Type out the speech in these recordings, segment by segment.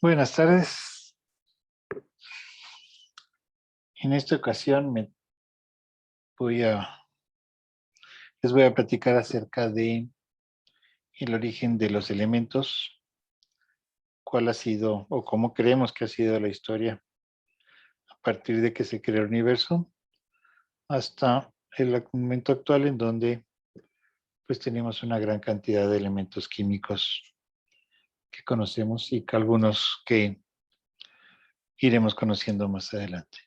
Buenas tardes. En esta ocasión voy a, les voy a platicar acerca de el origen de los elementos, cuál ha sido o cómo creemos que ha sido la historia a partir de que se creó el universo hasta el momento actual en donde pues tenemos una gran cantidad de elementos químicos que conocemos y que algunos que iremos conociendo más adelante.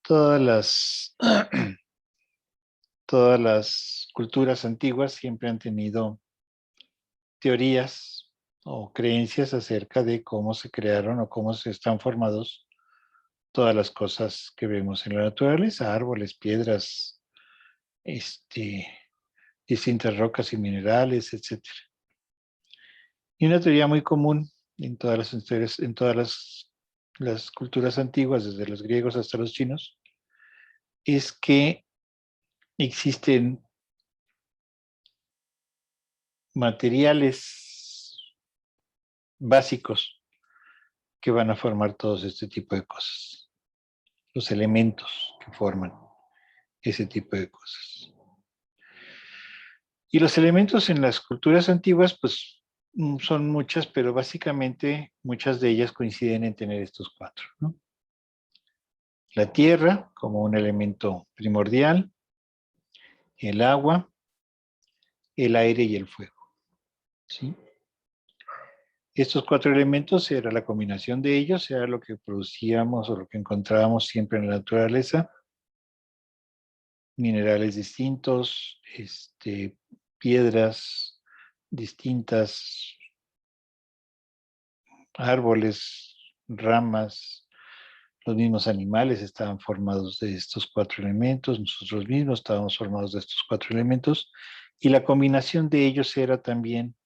Todas las todas las culturas antiguas siempre han tenido teorías o creencias acerca de cómo se crearon o cómo se están formados todas las cosas que vemos en la naturaleza, árboles, piedras, distintas rocas y minerales, etcétera. Y una teoría muy común en todas las historias, en todas las culturas antiguas, desde los griegos hasta los chinos, es que existen materiales básicos que van a formar todos este tipo de cosas, los elementos que forman ese tipo de cosas. Y los elementos en las culturas antiguas, pues son muchas, pero básicamente muchas de ellas coinciden en tener estos cuatro, ¿no? La tierra como un elemento primordial, el agua, el aire y el fuego, ¿sí? Estos cuatro elementos era la combinación de ellos, era lo que producíamos o lo que encontrábamos siempre en la naturaleza, minerales distintos, piedras distintas, árboles, ramas, los mismos animales estaban formados de estos cuatro elementos, nosotros mismos estábamos formados de estos cuatro elementos, y la combinación de ellos era también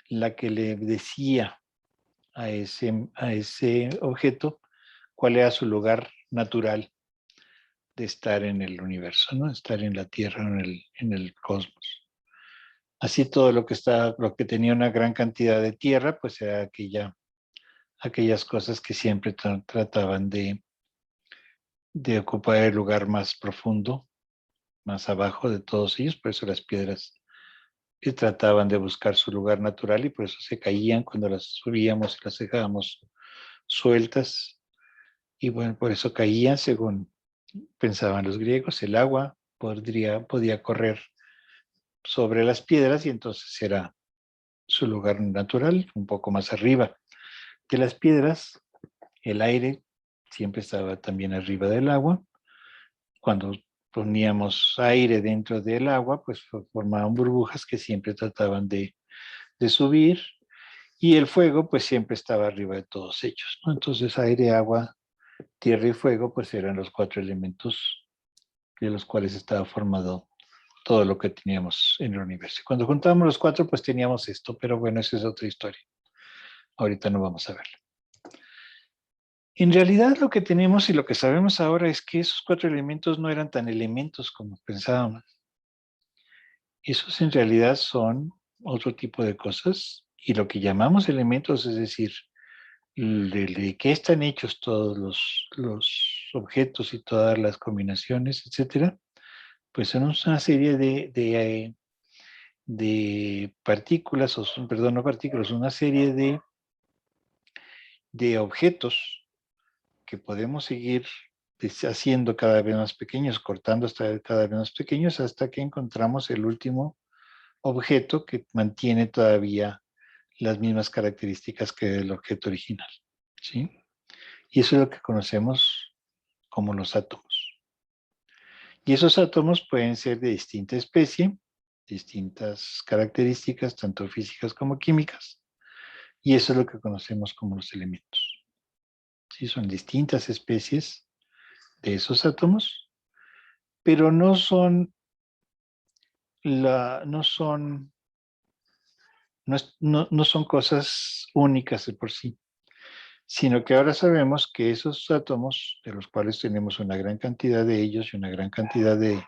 la que le decía a ese objeto cuál era su lugar natural de estar en el universo, ¿no? Estar en la Tierra, en el cosmos. Así todo lo que tenía una gran cantidad de tierra, pues era aquellas cosas que siempre trataban de ocupar el lugar más profundo, más abajo de todos ellos, por eso las piedras que trataban de buscar su lugar natural y por eso se caían cuando las subíamos y las dejábamos sueltas. Y bueno, por eso caían, según pensaban los griegos, el agua podía correr sobre las piedras y entonces era su lugar natural, un poco más arriba de las piedras. El aire siempre estaba también arriba del agua. Cuando poníamos aire dentro del agua, pues formaban burbujas que siempre trataban de subir, y el fuego pues siempre estaba arriba de todos ellos, ¿no? Entonces aire, agua, tierra y fuego pues eran los cuatro elementos de los cuales estaba formado todo lo que teníamos en el universo. Cuando juntábamos los cuatro pues teníamos esto, pero bueno, esa es otra historia. Ahorita no vamos a verla. En realidad lo que tenemos y lo que sabemos ahora es que esos cuatro elementos no eran tan elementos como pensábamos. Esos en realidad son otro tipo de cosas, y lo que llamamos elementos, es decir, de qué están hechos todos los objetos y todas las combinaciones, etcétera, pues son una serie de partículas, perdón, no partículas, una serie de objetos que podemos seguir haciendo cada vez más pequeños, cortando hasta cada vez más pequeños, hasta que encontramos el último objeto que mantiene todavía las mismas características que el objeto original, ¿sí? Y eso es lo que conocemos como los átomos. Y esos átomos pueden ser de distinta especie, distintas características, tanto físicas como químicas, y eso es lo que conocemos como los elementos. ¿Sí? Son distintas especies de esos átomos, pero no son cosas únicas de por sí, sino que ahora sabemos que esos átomos, de los cuales tenemos una gran cantidad de ellos y una gran cantidad de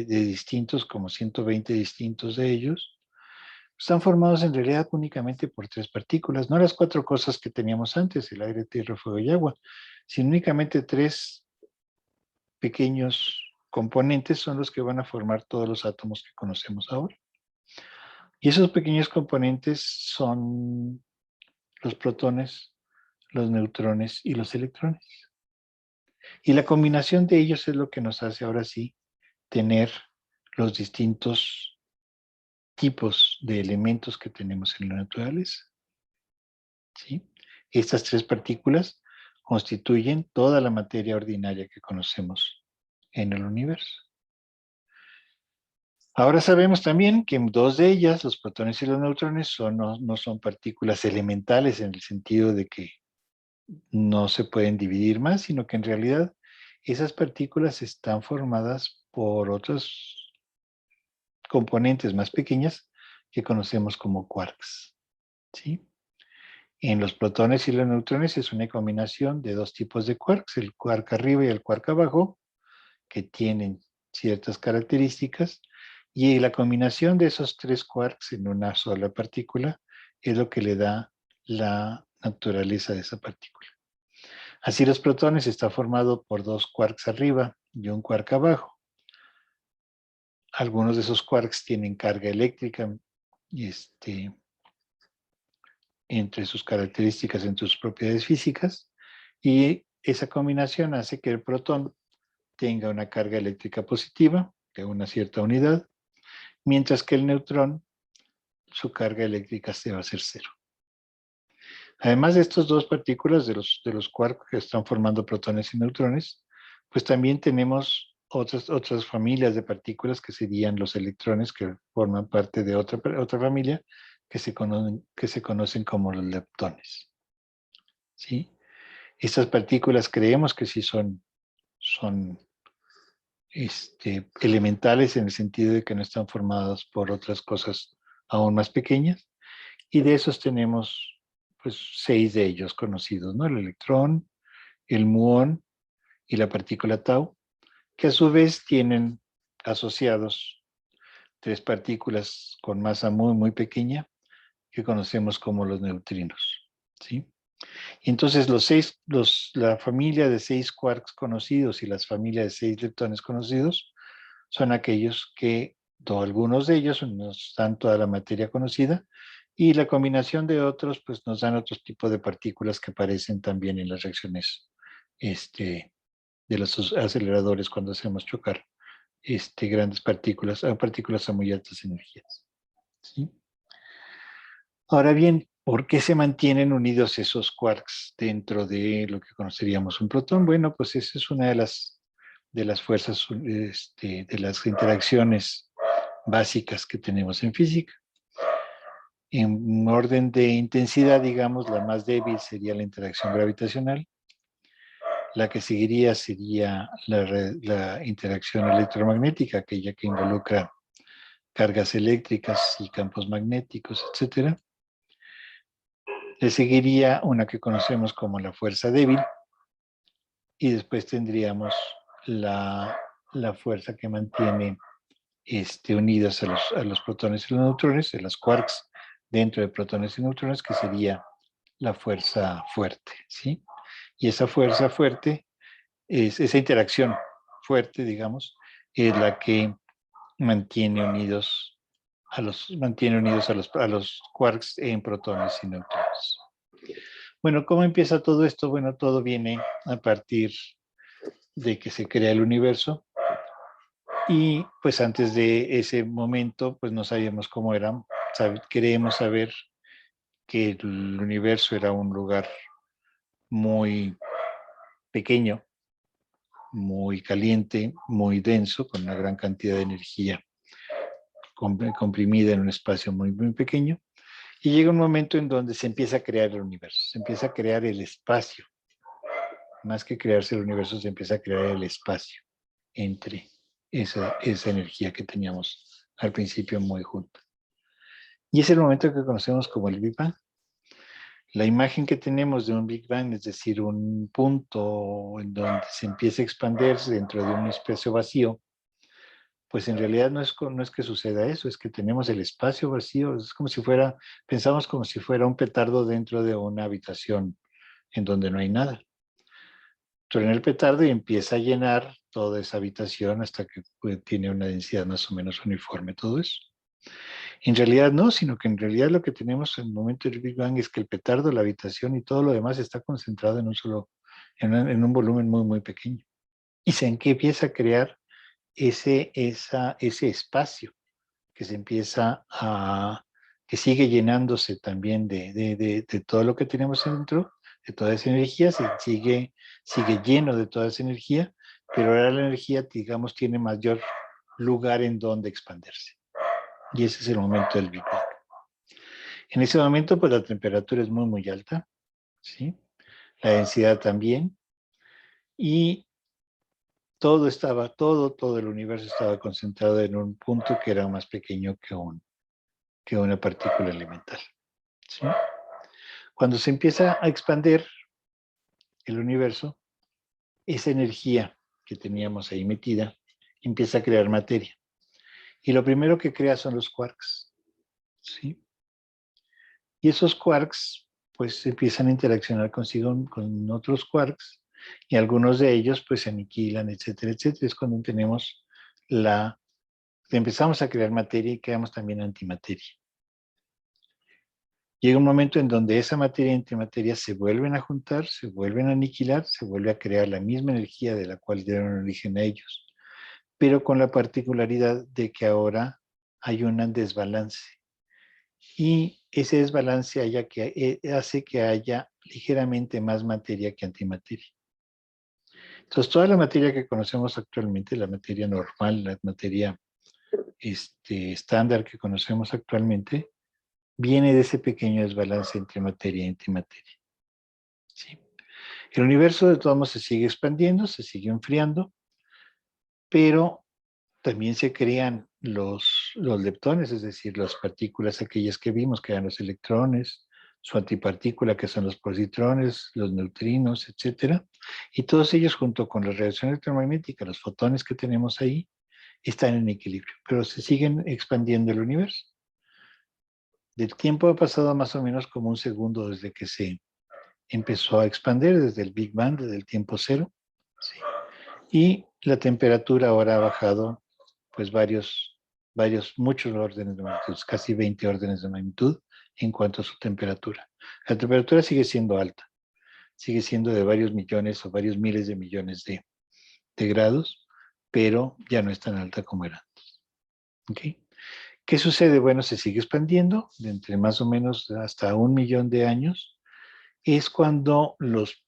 distintos, como 120 distintos de ellos, Están formados en realidad únicamente por 3 partículas, no las 4 cosas que teníamos antes, el aire, tierra, fuego y agua, sino únicamente 3 pequeños componentes son los que van a formar todos los átomos que conocemos ahora. Y esos pequeños componentes son los protones, los neutrones y los electrones. Y la combinación de ellos es lo que nos hace ahora sí tener los distintos tipos de elementos que tenemos en la naturaleza. ¿Sí? Estas 3 partículas constituyen toda la materia ordinaria que conocemos en el universo. Ahora sabemos también que 2 de ellas, los protones y los neutrones, no son partículas elementales en el sentido de que no se pueden dividir más, sino que en realidad esas partículas están formadas por otros componentes más pequeñas que conocemos como quarks. ¿Sí? En los protones y los neutrones es una combinación de 2 tipos de quarks, el quark arriba y el quark abajo, que tienen ciertas características, y la combinación de esos 3 quarks en una sola partícula es lo que le da la naturaleza de esa partícula. Así los protones está formado por 2 quarks arriba y un quark abajo. Algunos de esos quarks tienen carga eléctrica entre sus características, entre sus propiedades físicas, y esa combinación hace que el protón tenga una carga eléctrica positiva de una cierta unidad, mientras que el neutrón, su carga eléctrica se va a ser 0. Además de estas 2 partículas de los quarks que están formando protones y neutrones, pues también tenemos otras familias de partículas que serían los electrones, que forman parte de otra familia que se conocen como los leptones. ¿Sí? Estas partículas creemos que sí son elementales en el sentido de que no están formadas por otras cosas aún más pequeñas, y de esos tenemos pues 6 de ellos conocidos, ¿no? El electrón, el muón y la partícula tau, que a su vez tienen asociados 3 partículas con masa muy, muy pequeña que conocemos como los neutrinos, ¿sí? Y entonces la familia de 6 quarks conocidos y las familias de 6 leptones conocidos son aquellos que, algunos de ellos nos dan toda la materia conocida, y la combinación de otros pues nos dan otros tipos de partículas que aparecen también en las reacciones de los aceleradores cuando hacemos chocar grandes partículas a muy altas energías. ¿Sí? Ahora bien, ¿por qué se mantienen unidos esos quarks dentro de lo que conoceríamos un protón? Bueno, pues esa es una de las fuerzas, de las interacciones básicas que tenemos en física. En orden de intensidad, digamos, la más débil sería la interacción gravitacional. La que seguiría sería la interacción electromagnética, aquella que involucra cargas eléctricas y campos magnéticos, etc. Le seguiría una que conocemos como la fuerza débil, y después tendríamos la fuerza que mantiene unidas a los protones y los neutrones, de las quarks dentro de protones y neutrones, que sería la fuerza fuerte, ¿sí? Y esa fuerza fuerte, esa interacción fuerte, digamos, es la que mantiene unidos a los quarks en protones y neutrones. Bueno, ¿cómo empieza todo esto? Bueno, todo viene a partir de que se crea el universo, y pues antes de ese momento pues no sabíamos cómo era. Queremos saber que el universo era un lugar muy pequeño, muy caliente, muy denso, con una gran cantidad de energía comprimida en un espacio muy, muy pequeño, y llega un momento en donde se empieza a crear el universo, se empieza a crear el espacio. Más que crearse el universo, se empieza a crear el espacio entre esa energía que teníamos al principio muy junta. Y es el momento que conocemos como el Big Bang. La imagen que tenemos de un Big Bang, es decir, un punto en donde se empieza a expandirse dentro de un espacio vacío, pues en realidad no es que suceda eso, es que tenemos el espacio vacío, es como si fuera, pensamos como si fuera un petardo dentro de una habitación en donde no hay nada. Truena el petardo y empieza a llenar toda esa habitación hasta que pues, tiene una densidad más o menos uniforme todo eso. En realidad no, sino que en realidad lo que tenemos en el momento del Big Bang es que el petardo, la habitación y todo lo demás está concentrado en un solo, en un volumen muy, muy pequeño. Y se empieza a crear ese espacio que se empieza a, que sigue llenándose también de todo lo que tenemos dentro, de toda esa energía, sigue lleno de toda esa energía, pero ahora la energía, digamos, tiene mayor lugar en donde expandirse. Y ese es el momento del Big Bang. En ese momento, pues la temperatura es muy, muy alta, ¿sí? La densidad también, y todo el universo estaba concentrado en un punto que era más pequeño que una partícula elemental, ¿sí? Cuando se empieza a expandir el universo, esa energía que teníamos ahí metida empieza a crear materia. Y lo primero que crea son los quarks, ¿sí? Y esos quarks, pues, empiezan a interaccionar consigo con otros quarks, y algunos de ellos, pues, se aniquilan, etcétera, etcétera. Es cuando empezamos a crear materia y creamos también antimateria. Llega un momento en donde esa materia y antimateria se vuelven a juntar, se vuelven a aniquilar, se vuelve a crear la misma energía de la cual dieron origen a ellos, pero con la particularidad de que ahora hay un desbalance. Y ese desbalance hace que haya ligeramente más materia que antimateria. Entonces, toda la materia que conocemos actualmente, la materia normal, la materia estándar que conocemos actualmente, viene de ese pequeño desbalance entre materia y antimateria. ¿Sí? El universo de todos modos se sigue expandiendo, se sigue enfriando, pero también se crean los leptones, es decir, las partículas aquellas que vimos, que eran los electrones, su antipartícula, que son los positrones, los neutrinos, etcétera. Y todos ellos, junto con la radiación electromagnética, los fotones que tenemos ahí, están en equilibrio, pero se siguen expandiendo el universo. Del tiempo ha pasado más o menos como un segundo desde que se empezó a expandir, desde el Big Bang, desde el tiempo cero, ¿sí? Y la temperatura ahora ha bajado pues muchos órdenes de magnitud, casi 20 órdenes de magnitud en cuanto a su temperatura. La temperatura sigue siendo alta, sigue siendo de varios millones o varios miles de millones de grados, pero ya no es tan alta como era antes. ¿Okay? ¿Qué sucede? Bueno, se sigue expandiendo de entre más o menos hasta 1 millón de años. Es cuando los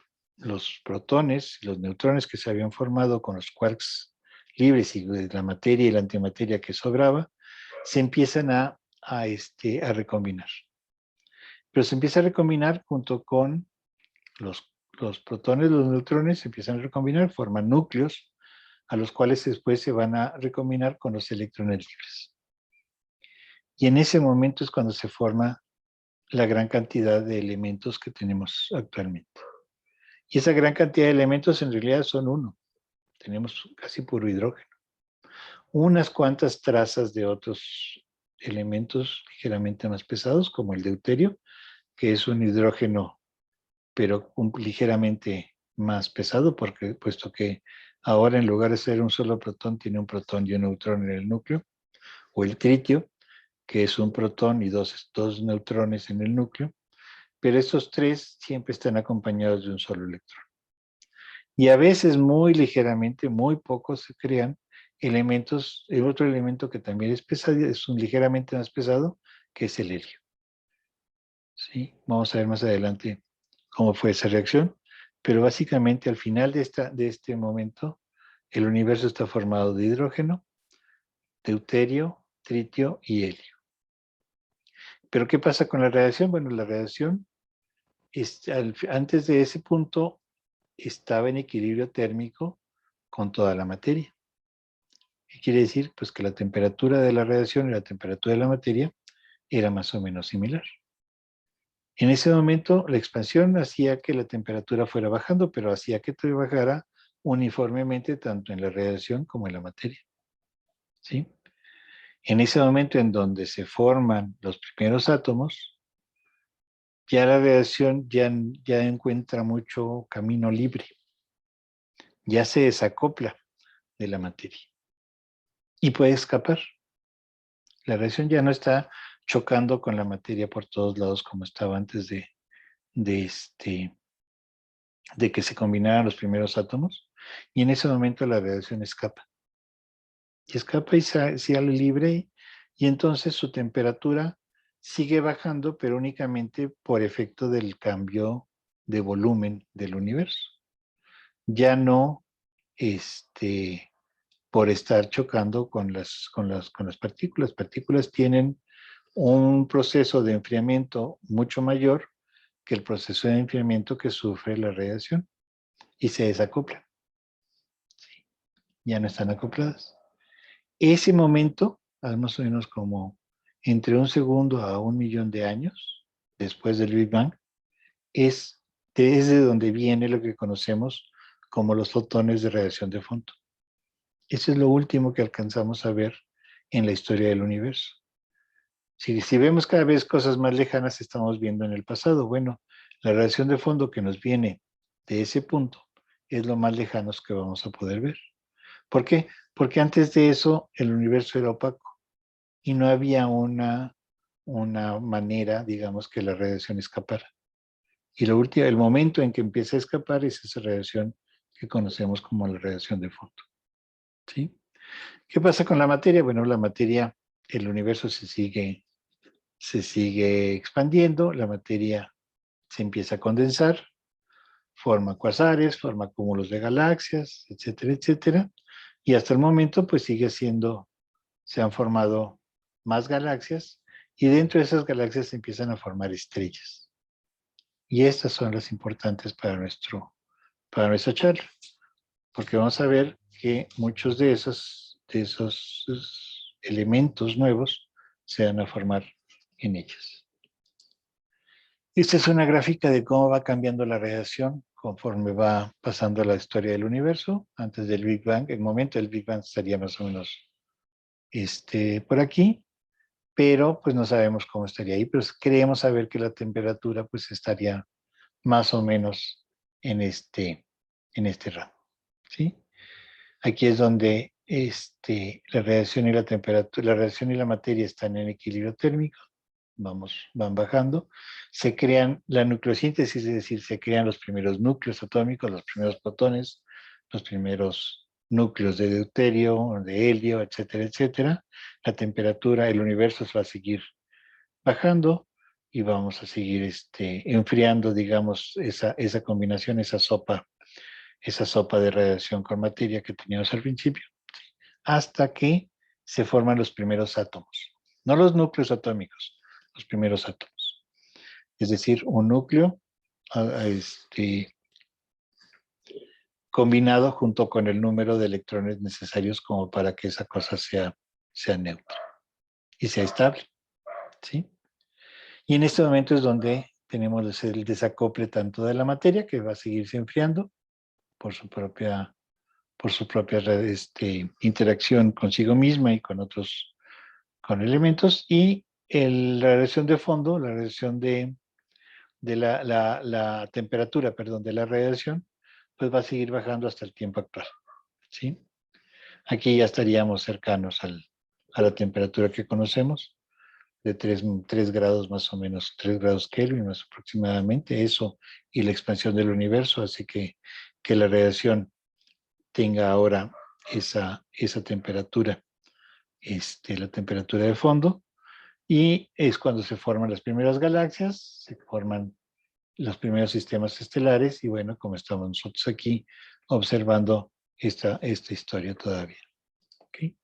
protones, los neutrones que se habían formado con los quarks libres y la materia y la antimateria que sobraba, se empiezan a recombinar. Pero se empieza a recombinar junto con los protones, los neutrones, se empiezan a recombinar, forman núcleos, a los cuales después se van a recombinar con los electrones libres. Y en ese momento es cuando se forma la gran cantidad de elementos que tenemos actualmente. Y esa gran cantidad de elementos en realidad son uno. Tenemos casi puro hidrógeno. Unas cuantas trazas de otros elementos ligeramente más pesados, como el deuterio, que es un hidrógeno, pero ligeramente más pesado, puesto que ahora en lugar de ser un solo protón, tiene un protón y un neutrón en el núcleo, o el tritio, que es un protón y dos neutrones en el núcleo, pero estos tres siempre están acompañados de un solo electrón. Y a veces muy ligeramente, muy pocos se crean elementos, el otro elemento que también es pesado, es un ligeramente más pesado, que es el helio. ¿Sí? Vamos a ver más adelante cómo fue esa reacción, pero básicamente al final de este momento, el universo está formado de hidrógeno, deuterio, tritio y helio. Pero ¿qué pasa con la radiación? Bueno, la radiación, antes de ese punto, estaba en equilibrio térmico con toda la materia. ¿Qué quiere decir? Pues que la temperatura de la radiación y la temperatura de la materia era más o menos similar. En ese momento, la expansión hacía que la temperatura fuera bajando, pero hacía que bajara uniformemente tanto en la radiación como en la materia. ¿sí? En ese momento en donde se forman los primeros átomos, ya la radiación ya encuentra mucho camino libre, ya se desacopla de la materia y puede escapar. La radiación ya no está chocando con la materia por todos lados como estaba antes de, de que se combinaran los primeros átomos, y en ese momento la radiación escapa. Y escapa y sale libre, y entonces su temperatura sigue bajando, pero únicamente por efecto del cambio de volumen del universo. Ya no por estar chocando con las partículas. Las partículas tienen un proceso de enfriamiento mucho mayor que el proceso de enfriamiento que sufre la radiación y se desacoplan. Ya no están acopladas. Ese momento, más o menos como entre 1 segundo a 1 millón de años después del Big Bang, es desde donde viene lo que conocemos como los fotones de radiación de fondo. Eso es lo último que alcanzamos a ver en la historia del universo. Si vemos cada vez cosas más lejanas, estamos viendo en el pasado. Bueno, la radiación de fondo que nos viene de ese punto es lo más lejanos que vamos a poder ver. ¿Por qué? Porque antes de eso el universo era opaco y no había una manera, digamos, que la radiación escapara. Y el momento en que empieza a escapar es esa radiación que conocemos como la radiación de fondo. ¿Sí? ¿Qué pasa con la materia? Bueno, la materia, el universo se sigue expandiendo, la materia se empieza a condensar, forma cuasares, forma cúmulos de galaxias, etcétera, etcétera. Y hasta el momento, pues sigue siendo, se han formado más galaxias y dentro de esas galaxias se empiezan a formar estrellas. Y estas son las importantes para nuestra charla, porque vamos a ver que muchos de esos elementos nuevos se van a formar en ellas. Esta es una gráfica de cómo va cambiando la radiación conforme va pasando la historia del universo. Antes del Big Bang, el momento del Big Bang estaría más o menos por aquí, pero pues no sabemos cómo estaría ahí, pero creemos saber que la temperatura pues estaría más o menos en este rango, ¿sí? Aquí es donde la radiación y la temperatura, la radiación y la materia están en equilibrio térmico, van bajando, se crean la nucleosíntesis, es decir, se crean los primeros núcleos atómicos, los primeros protones, los primeros núcleos de deuterio, de helio, etcétera, etcétera. La temperatura, el universo se va a seguir bajando y vamos a seguir enfriando, digamos, esa combinación, esa sopa de radiación con materia que teníamos al principio, hasta que se forman los primeros átomos. No los núcleos atómicos, los primeros átomos. Es decir, un núcleo combinado junto con el número de electrones necesarios como para que esa cosa sea neutra y sea estable, ¿sí? Y en este momento es donde tenemos el desacople tanto de la materia, que va a seguirse enfriando por su propia interacción consigo misma y con elementos, y la radiación de fondo, la radiación de la temperatura, perdón, de la radiación, pues va a seguir bajando hasta el tiempo actual, ¿sí? Aquí ya estaríamos cercanos a la temperatura que conocemos, de 3 grados más o menos, 3 grados Kelvin más aproximadamente, eso y la expansión del universo hace que la radiación tenga ahora esa temperatura, la temperatura de fondo, y es cuando se forman las primeras galaxias, se forman los primeros sistemas estelares, y bueno, como estamos nosotros aquí observando esta historia todavía. ¿Okay?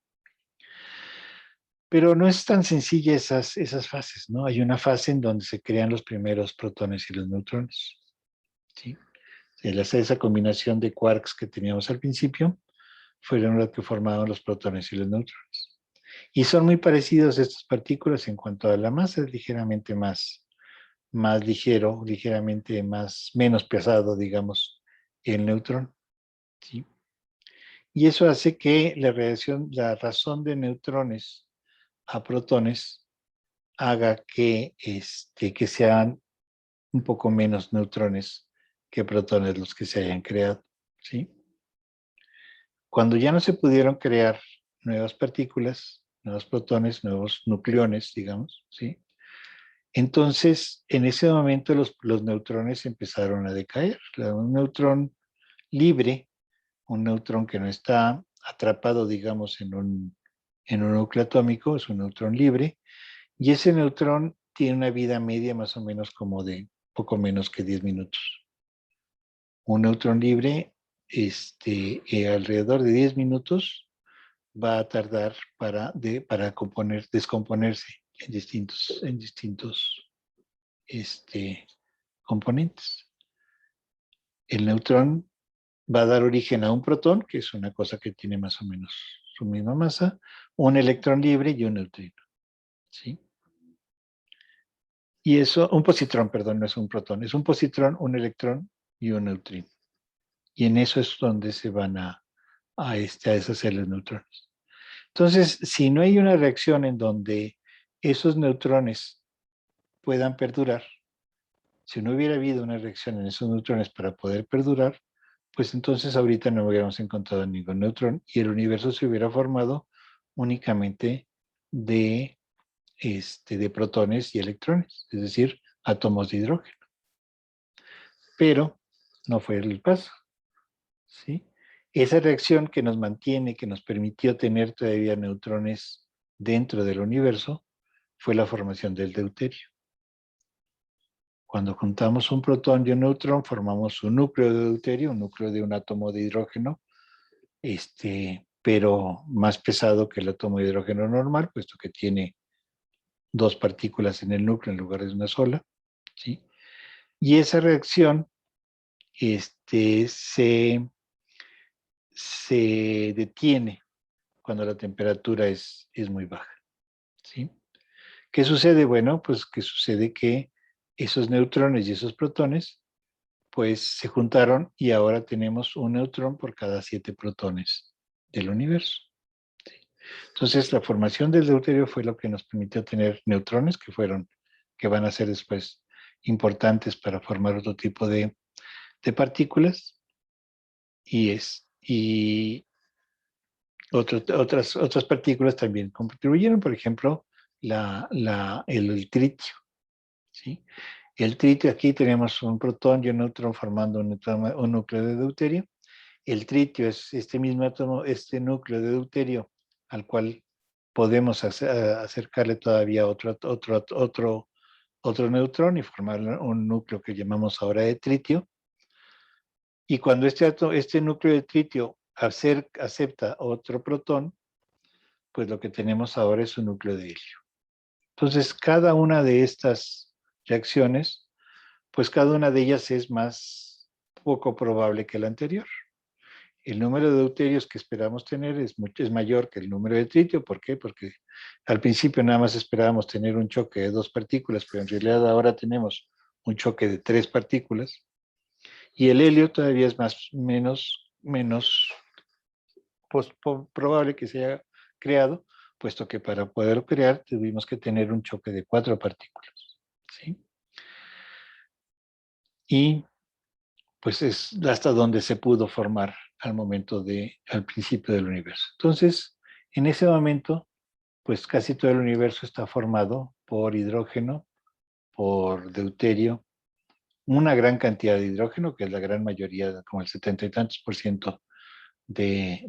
Pero no es tan sencilla esas fases, ¿no? Hay una fase en donde se crean los primeros protones y los neutrones, ¿sí? Esa combinación de quarks que teníamos al principio fueron los que formaron los protones y los neutrones. Y son muy parecidos estas partículas en cuanto a la masa, es ligeramente más ligero, ligeramente menos pesado, digamos, el neutrón, ¿sí? Y eso hace que la razón de neutrones a protones haga que sean un poco menos neutrones que protones los que se hayan creado, ¿sí? Cuando ya no se pudieron crear nuevas partículas, nuevos protones, nuevos nucleones, digamos, ¿sí? Entonces, en ese momento los neutrones empezaron a decaer. Un neutrón libre, un neutrón que no está atrapado, digamos, en un núcleo atómico, es un neutrón libre, y ese neutrón tiene una vida media más o menos como de poco menos que 10 minutos. Un neutrón libre, alrededor de 10 minutos va a tardar para descomponerse en distintos componentes. El neutrón va a dar origen a un protón, que es una cosa que tiene más o menos su misma masa, un electrón libre y un neutrino, ¿sí? Y eso, un positrón, perdón, no es un protón, es un positrón, un electrón y un neutrino. Y en eso es donde se van a deshacer los neutrones. Entonces, si no hay una reacción en donde esos neutrones puedan perdurar, si no hubiera habido una reacción en esos neutrones para poder perdurar, pues entonces ahorita no hubiéramos encontrado ningún neutrón y el universo se hubiera formado únicamente de, de protones y electrones, es decir, átomos de hidrógeno. Pero no fue el paso, ¿sí? Esa reacción que nos mantiene, que nos permitió tener todavía neutrones dentro del universo, fue la formación del deuterio. Cuando juntamos un protón y un neutrón, formamos un núcleo de deuterio, un núcleo de un átomo de hidrógeno, pero más pesado que el átomo de hidrógeno normal, puesto que tiene dos partículas en el núcleo en lugar de una sola, ¿sí? Y esa reacción se detiene cuando la temperatura es muy baja, ¿sí? ¿Qué sucede? Bueno, pues que sucede que esos neutrones y esos protones pues se juntaron y ahora tenemos un neutrón por cada 7 protones del universo. Entonces, la formación del deuterio fue lo que nos permitió tener neutrones que van a ser después importantes para formar otro tipo de partículas y otras partículas también contribuyeron, por ejemplo, el tritio, ¿sí? El tritio, aquí tenemos un protón y un neutrón formando un núcleo de deuterio. El tritio es este mismo átomo, este núcleo de deuterio al cual podemos acercarle todavía otro neutrón y formar un núcleo que llamamos ahora de tritio. Y cuando este núcleo de tritio acepta otro protón, pues lo que tenemos ahora es un núcleo de helio. Entonces, cada una de estas reacciones, pues cada una de ellas es más poco probable que la anterior. El número de deuterios que esperamos tener es mayor que el número de tritio. ¿Por qué? Porque al principio nada más esperábamos tener un choque de 2 partículas, pero en realidad ahora tenemos un choque de 3 partículas. Y el helio todavía es menos probable que se haya creado, puesto que para poder crear tuvimos que tener un choque de 4 partículas, ¿sí? Y pues es hasta donde se pudo formar al principio del universo. Entonces, en ese momento, pues casi todo el universo está formado por hidrógeno, por deuterio, una gran cantidad de hidrógeno, que es la gran mayoría, como el 70 y tantos por ciento del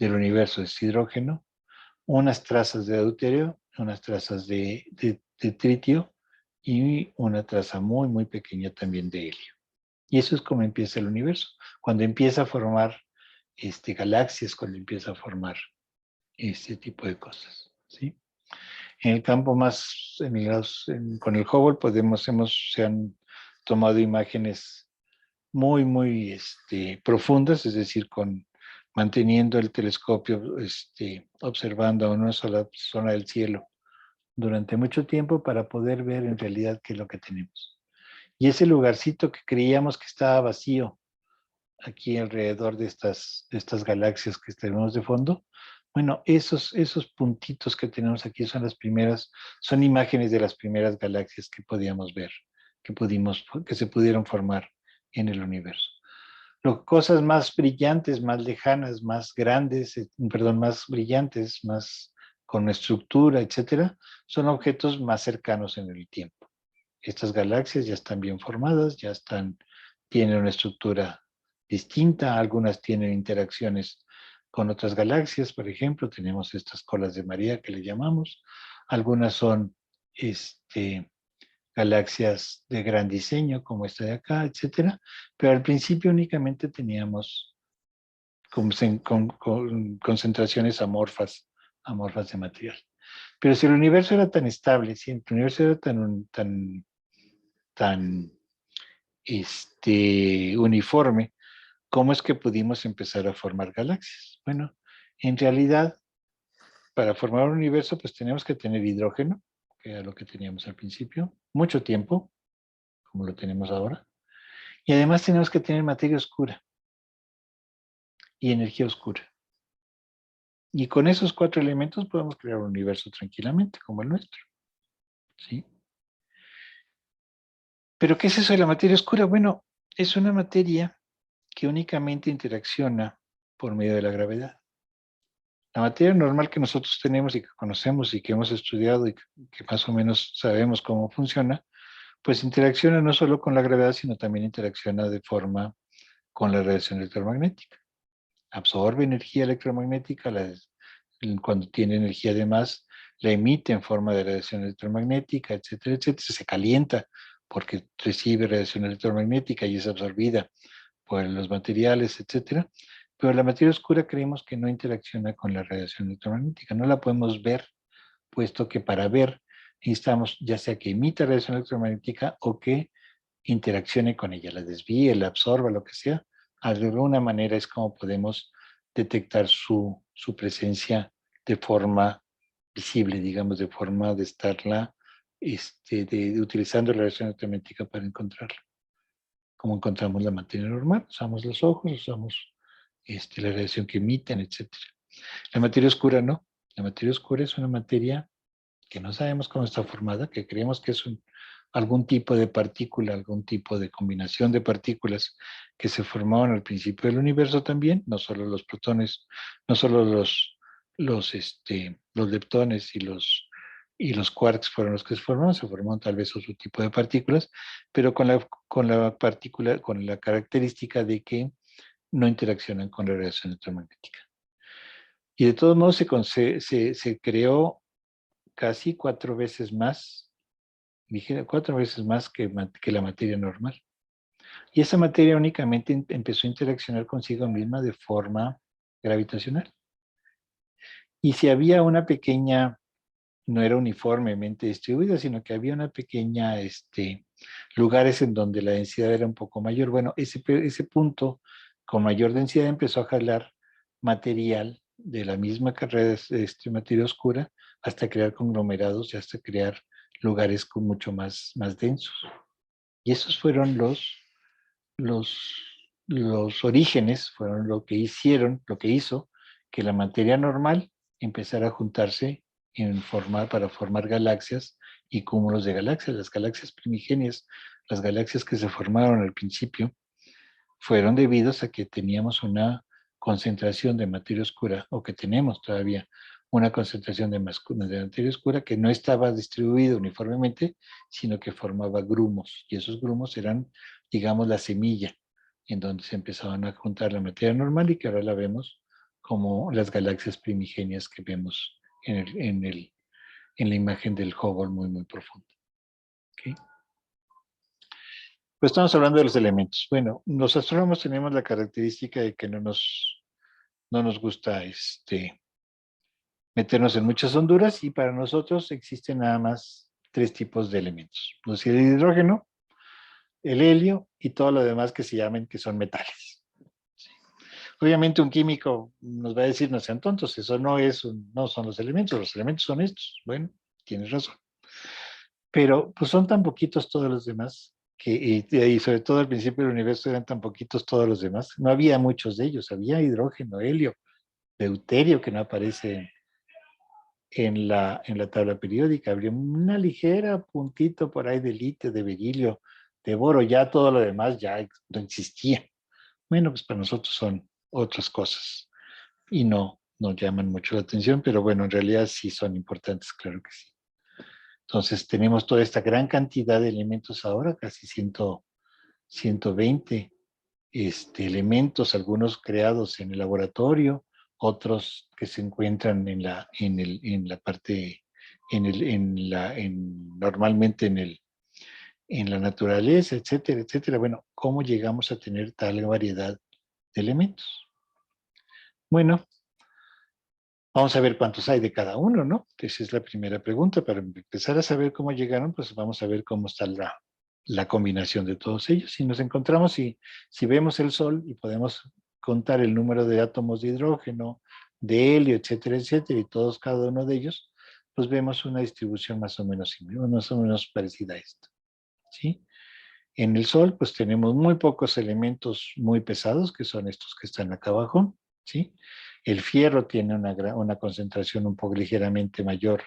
universo es hidrógeno, unas trazas de deuterio, unas trazas de tritio y una traza muy, muy pequeña también de helio. Y eso es como empieza el universo, cuando empieza a formar galaxias, cuando empieza a formar este tipo de cosas, ¿sí? En el campo más, con el Hubble se han tomado imágenes muy, muy profundas, es decir, manteniendo el telescopio observando a una sola zona del cielo durante mucho tiempo para poder ver en realidad qué es lo que tenemos. Y ese lugarcito que creíamos que estaba vacío aquí alrededor de estas galaxias que tenemos de fondo, bueno, esos puntitos que tenemos aquí son imágenes de las primeras galaxias que podíamos ver, que se pudieron formar en el universo. Cosas más brillantes, más lejanas, más grandes, perdón, más brillantes, más con estructura, etcétera, son objetos más cercanos en el tiempo. Estas galaxias ya están bien formadas, tienen una estructura distinta, algunas tienen interacciones con otras galaxias, por ejemplo, tenemos estas colas de María que le llamamos, algunas son galaxias de gran diseño, como esta de acá, etcétera, pero al principio únicamente teníamos concentraciones amorfas de material. Pero si el universo era tan estable, si el universo era tan uniforme, ¿cómo es que pudimos empezar a formar galaxias? Bueno, en realidad, para formar un universo, pues tenemos que tener hidrógeno, que era lo que teníamos al principio, mucho tiempo, como lo tenemos ahora, y además tenemos que tener materia oscura y energía oscura. Y con esos 4 elementos podemos crear un universo tranquilamente, como el nuestro. ¿Sí? ¿Pero qué es eso de la materia oscura? Bueno, es una materia que únicamente interacciona por medio de la gravedad. La materia normal que nosotros tenemos y que conocemos y que hemos estudiado y que más o menos sabemos cómo funciona, pues interacciona no solo con la gravedad, sino también interacciona de forma con la radiación electromagnética. Absorbe energía electromagnética, cuando tiene energía de más, la emite en forma de radiación electromagnética, etcétera, etcétera. Se calienta porque recibe radiación electromagnética y es absorbida por los materiales, etcétera. Pero la materia oscura creemos que no interacciona con la radiación electromagnética, no la podemos ver, puesto que para ver necesitamos ya sea que emita radiación electromagnética o que interaccione con ella, la desvíe, la absorba, lo que sea. De alguna manera es como podemos detectar su presencia de forma visible, digamos, de forma de estarla, utilizando la radiación electromagnética para encontrarla. Como encontramos la materia normal, usamos los ojos, usamos la radiación que emiten, etc. La materia oscura no. La materia oscura es una materia que no sabemos cómo está formada, que creemos que es algún tipo de partícula, algún tipo de combinación de partículas que se formaron al principio del universo también, no solo los protones, no solo los leptones y los quarks fueron los que se formaron tal vez otro tipo de partículas, pero con la característica de que no interaccionan con la radiación electromagnética. Y de todos modos se creó casi 4 veces más, dije 4 veces más que la materia normal. Y esa materia únicamente empezó a interaccionar consigo misma de forma gravitacional. Y si había una pequeña, no era uniformemente distribuida, sino que había una pequeña, lugares en donde la densidad era un poco mayor. Bueno, ese punto con mayor densidad empezó a jalar material de la misma carrera de materia oscura hasta crear conglomerados y hasta crear lugares con mucho más densos. Y esos fueron los orígenes, fueron lo que hizo que la materia normal empezara a juntarse para formar galaxias y cúmulos de galaxias. Las galaxias primigenias, las galaxias que se formaron al principio, fueron debidos a que teníamos una concentración de materia oscura, o que tenemos todavía una concentración de materia oscura que no estaba distribuida uniformemente, sino que formaba grumos, y esos grumos eran, digamos, la semilla en donde se empezaban a juntar la materia normal y que ahora la vemos como las galaxias primigenias que vemos en la imagen del Hubble muy, muy profundo. ¿Okay? Pues estamos hablando de los elementos. Bueno, los astrónomos tenemos la característica de que no nos gusta meternos en muchas honduras, y para nosotros existen nada más 3 tipos de elementos. El hidrógeno, el helio y todo lo demás que se llamen que son metales. Sí. Obviamente un químico nos va a decir no sean tontos, eso no son los elementos son estos. Bueno, tienes razón. Pero pues son tan poquitos todos los demás y sobre todo al principio del universo eran tan poquitos todos los demás. No había muchos de ellos, había hidrógeno, helio, deuterio que no aparece en la tabla periódica. Habría una ligera puntito por ahí de litio, de berilio, de boro, ya todo lo demás ya no existía. Bueno, pues para nosotros son otras cosas y no nos llaman mucho la atención, pero bueno, en realidad sí son importantes, claro que sí. Entonces tenemos toda esta gran cantidad de elementos ahora, casi 120 elementos, algunos creados en el laboratorio, otros que se encuentran en la parte, normalmente en la naturaleza, etcétera, etcétera. Bueno, ¿cómo llegamos a tener tal variedad de elementos? Bueno, vamos a ver cuántos hay de cada uno, ¿no? Esa es la primera pregunta. Para empezar a saber cómo llegaron, pues vamos a ver cómo está la combinación de todos ellos. Si nos encontramos, si vemos el Sol y podemos contar el número de átomos de hidrógeno, de helio, etcétera, etcétera, y todos cada uno de ellos, pues vemos una distribución más o menos similar, más o menos parecida a esta, ¿sí? En el Sol, pues tenemos muy pocos elementos muy pesados, que son estos que están acá abajo, ¿sí? El fierro tiene una concentración un poco ligeramente mayor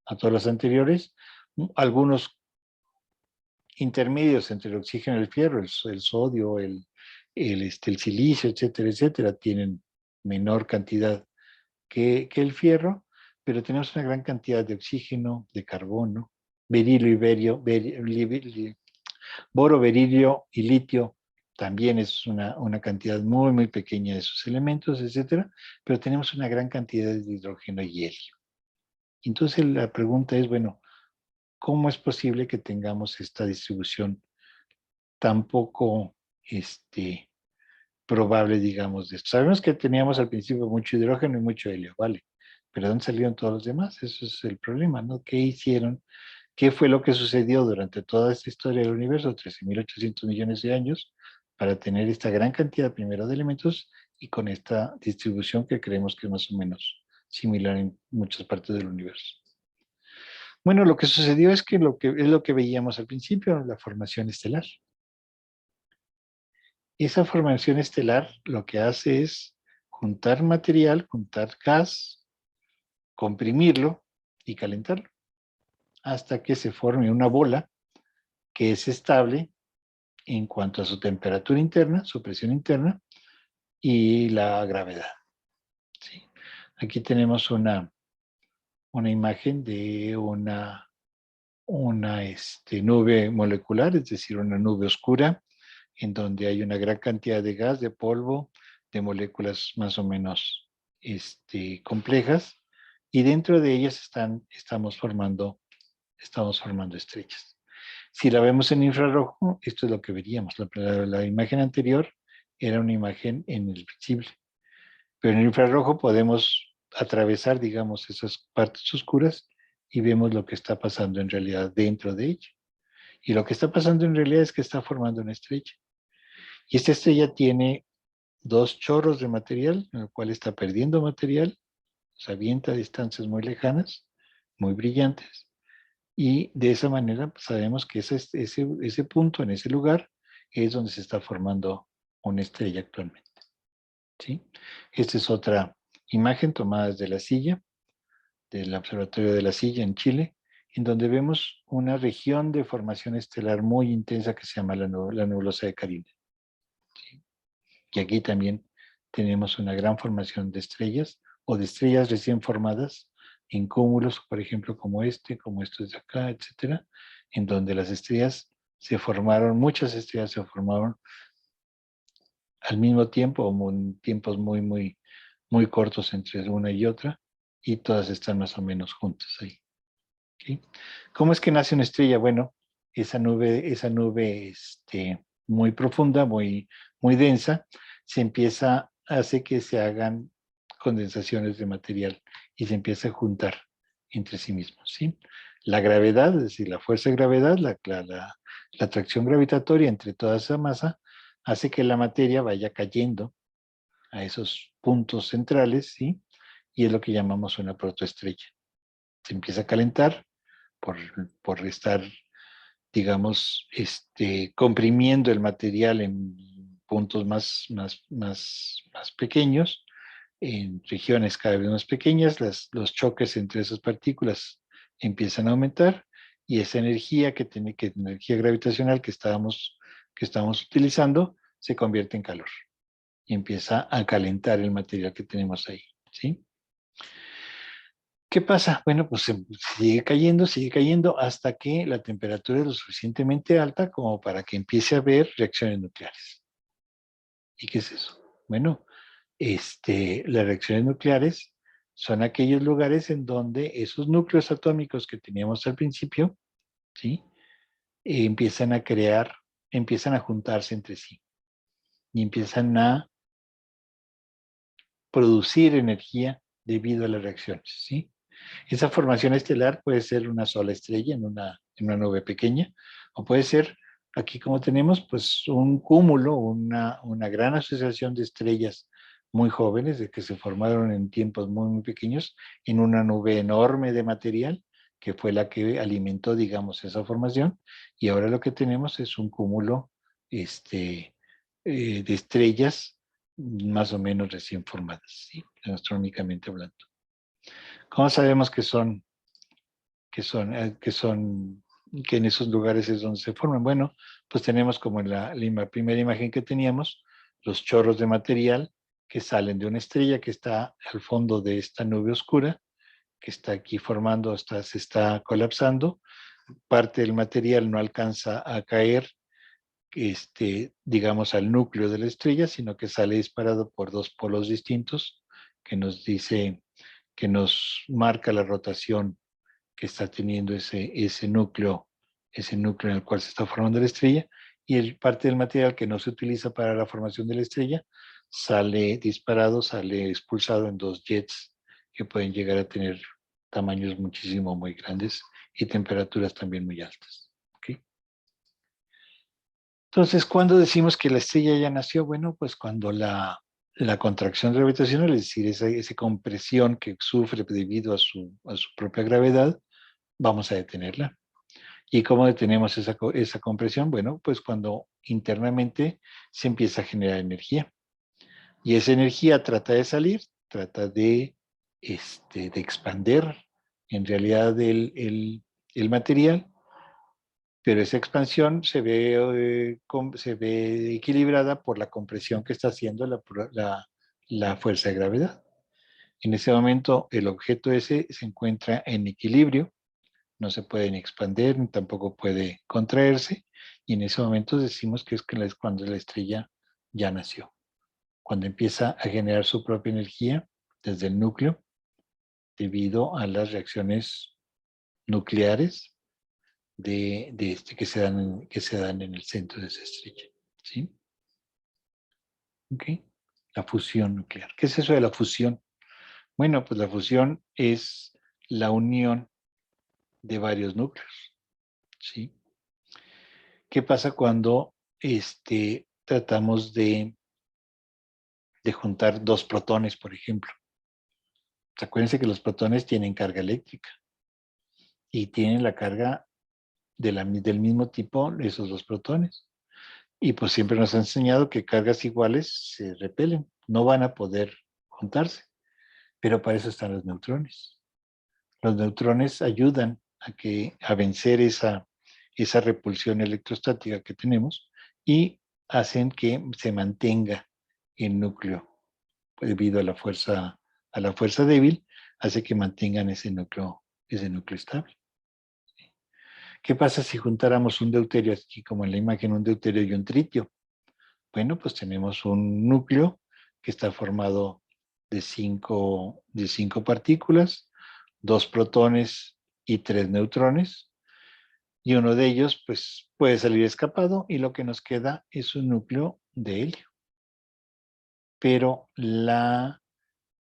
a todos los anteriores. Algunos intermedios entre el oxígeno y el fierro, el sodio, el silicio, etcétera, etcétera, tienen menor cantidad que el fierro, pero tenemos una gran cantidad de oxígeno, de carbono, berilio y boro, berilio y litio también es una cantidad muy, muy pequeña de esos elementos, etcétera, pero tenemos una gran cantidad de hidrógeno y helio. Entonces la pregunta es, bueno, ¿cómo es posible que tengamos esta distribución tan poco probable, digamos, de esto? Sabemos que teníamos al principio mucho hidrógeno y mucho helio, ¿vale? Pero ¿dónde salieron todos los demás? Eso es el problema, ¿no? ¿Qué hicieron? ¿Qué fue lo que sucedió durante toda esta historia del universo, 13.800 millones de años, para tener esta gran cantidad primero de elementos y con esta distribución que creemos que es más o menos similar en muchas partes del universo? Bueno, lo que sucedió es que es lo que veíamos al principio, la formación estelar. Esa formación estelar lo que hace es juntar material, juntar gas, comprimirlo y calentarlo hasta que se forme una bola que es estable en cuanto a su temperatura interna, su presión interna y la gravedad, ¿sí? Aquí tenemos una imagen de una nube molecular, es decir, una nube oscura, en donde hay una gran cantidad de gas, de polvo, de moléculas más o menos complejas, y dentro de ellas estamos formando estrellas. Si la vemos en infrarrojo, esto es lo que veríamos. La imagen anterior era una imagen en el visible, pero en el infrarrojo podemos atravesar, digamos, esas partes oscuras y vemos lo que está pasando en realidad dentro de ella. Y lo que está pasando en realidad es que está formando una estrella. Y esta estrella tiene dos chorros de material, en el cual está perdiendo material, se avienta a distancias muy lejanas, muy brillantes, y de esa manera pues, sabemos que ese punto, en ese lugar, es donde se está formando una estrella actualmente, ¿sí? Esta es otra imagen tomada desde la silla, del Observatorio de la Silla en Chile, en donde vemos una región de formación estelar muy intensa que se llama la nebulosa de Carina, ¿sí? Y aquí también tenemos una gran formación de estrellas o de estrellas recién formadas en cúmulos, por ejemplo, como estos de acá, etcétera, en donde las estrellas se formaron, muchas estrellas se formaron al mismo tiempo o en tiempos muy, muy, muy cortos entre una y otra, y todas están más o menos juntas ahí. ¿Sí? ¿Cómo es que nace una estrella? Bueno, esa nube muy profunda, muy, muy densa, hace que se hagan condensaciones de material y se empieza a juntar entre sí mismos, ¿sí? La gravedad, es decir, la fuerza de gravedad, la atracción gravitatoria entre toda esa masa, hace que la materia vaya cayendo a esos puntos centrales, ¿sí? Y es lo que llamamos una protoestrella. Se empieza a calentar por estar digamos, comprimiendo el material en puntos más pequeños, en regiones cada vez más pequeñas, los choques entre esas partículas empiezan a aumentar y esa energía energía gravitacional que estábamos utilizando se convierte en calor y empieza a calentar el material que tenemos ahí, ¿sí? ¿Qué pasa? Bueno, pues sigue cayendo hasta que la temperatura es lo suficientemente alta como para que empiece a haber reacciones nucleares. ¿Y qué es eso? Bueno, las reacciones nucleares son aquellos lugares en donde esos núcleos atómicos que teníamos al principio, ¿sí? Empiezan a juntarse entre sí y empiezan a producir energía debido a las reacciones, ¿sí? Esa formación estelar puede ser una sola estrella en una nube pequeña, o puede ser, aquí como tenemos, pues un cúmulo, una gran asociación de estrellas muy jóvenes, de que se formaron en tiempos muy pequeños, en una nube enorme de material, que fue la que alimentó, digamos, esa formación, y ahora lo que tenemos es un cúmulo de estrellas más o menos recién formadas, ¿sí? Astronómicamente hablando. ¿Cómo sabemos que en esos lugares es donde se forman? Bueno, pues tenemos como en la primera imagen que teníamos, los chorros de material que salen de una estrella que está al fondo de esta nube oscura, que está aquí formando, se está colapsando. Parte del material no alcanza a caer, digamos, al núcleo de la estrella, sino que sale disparado por dos polos distintos, que nos marca la rotación que está teniendo ese núcleo en el cual se está formando la estrella, y parte del material que no se utiliza para la formación de la estrella sale disparado, sale expulsado en dos jets que pueden llegar a tener tamaños muchísimo muy grandes y temperaturas también muy altas. ¿Okay? Entonces, ¿cuándo decimos que la estrella ya nació? Bueno, pues cuando la contracción gravitacional, es decir, esa compresión que sufre debido a su propia gravedad, vamos a detenerla. ¿Y cómo detenemos esa compresión? Bueno, pues cuando internamente se empieza a generar energía. Y esa energía trata de salir, trata de expander en realidad el material, pero esa expansión se ve equilibrada por la compresión que está haciendo la fuerza de gravedad. En ese momento el objeto ese se encuentra en equilibrio, no se puede ni expandir, ni tampoco puede contraerse, y en ese momento decimos que es cuando la estrella ya nació, cuando empieza a generar su propia energía desde el núcleo, debido a las reacciones nucleares que se dan en el centro de esa estrella. ¿Sí? ¿Ok? La fusión nuclear. ¿Qué es eso de la fusión? Bueno, pues la fusión es la unión de varios núcleos. ¿Sí? ¿Qué pasa cuando tratamos de juntar dos protones, por ejemplo? Acuérdense que los protones tienen carga eléctrica y tienen la carga del mismo tipo de esos dos protones. Y pues siempre nos ha enseñado que cargas iguales se repelen, no van a poder juntarse, pero para eso están los neutrones. Los neutrones ayudan a vencer esa repulsión electrostática que tenemos y hacen que se mantenga el núcleo debido a la fuerza débil, hace que mantengan ese núcleo estable. ¿Qué pasa si juntáramos un deuterio, aquí como en la imagen, un deuterio y un tritio? Bueno, pues tenemos un núcleo que está formado de cinco partículas, dos protones y tres neutrones, y uno de ellos pues puede salir escapado y lo que nos queda es un núcleo de helio. Pero la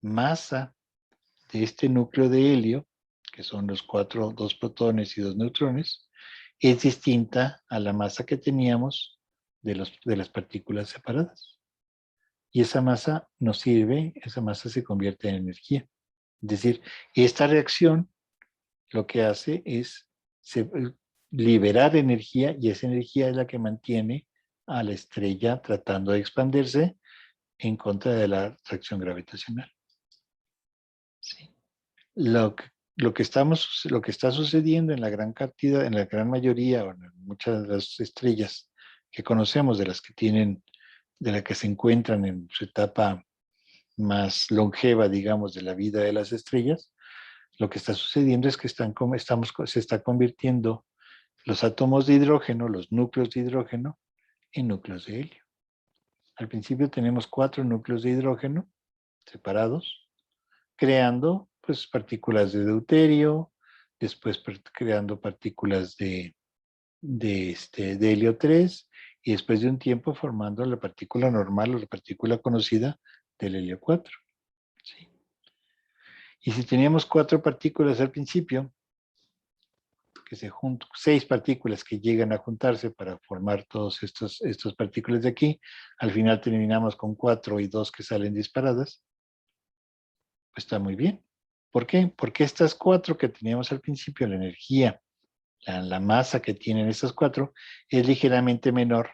masa de este núcleo de helio, que son dos protones y dos neutrones, es distinta a la masa que teníamos de las partículas separadas. Y esa masa nos sirve, esa masa se convierte en energía. Es decir, esta reacción lo que hace es, liberar energía y esa energía es la que mantiene a la estrella tratando de expandirse en contra de la atracción gravitacional. ¿Sí? Lo que, lo que está sucediendo en la gran cantidad, en la gran mayoría, o en muchas de las estrellas que conocemos, de las que tienen, de las que se encuentran en su etapa más longeva, digamos, de la vida de las estrellas, lo que está sucediendo es que se está convirtiendo los átomos de hidrógeno, los núcleos de hidrógeno, en núcleos de helio. Al principio tenemos 4 núcleos de hidrógeno separados, creando pues partículas de deuterio, después creando partículas de helio 3 y después de un tiempo formando la partícula normal o la partícula conocida del helio 4. ¿Sí? Y si teníamos 4 partículas al principio, que se juntan, 6 partículas que llegan a juntarse para formar todos estos partículas de aquí, al final terminamos con 4 y 2 que salen disparadas, pues está muy bien. ¿Por qué? Porque estas 4 que teníamos al principio, la energía, la masa que tienen estas 4 es ligeramente menor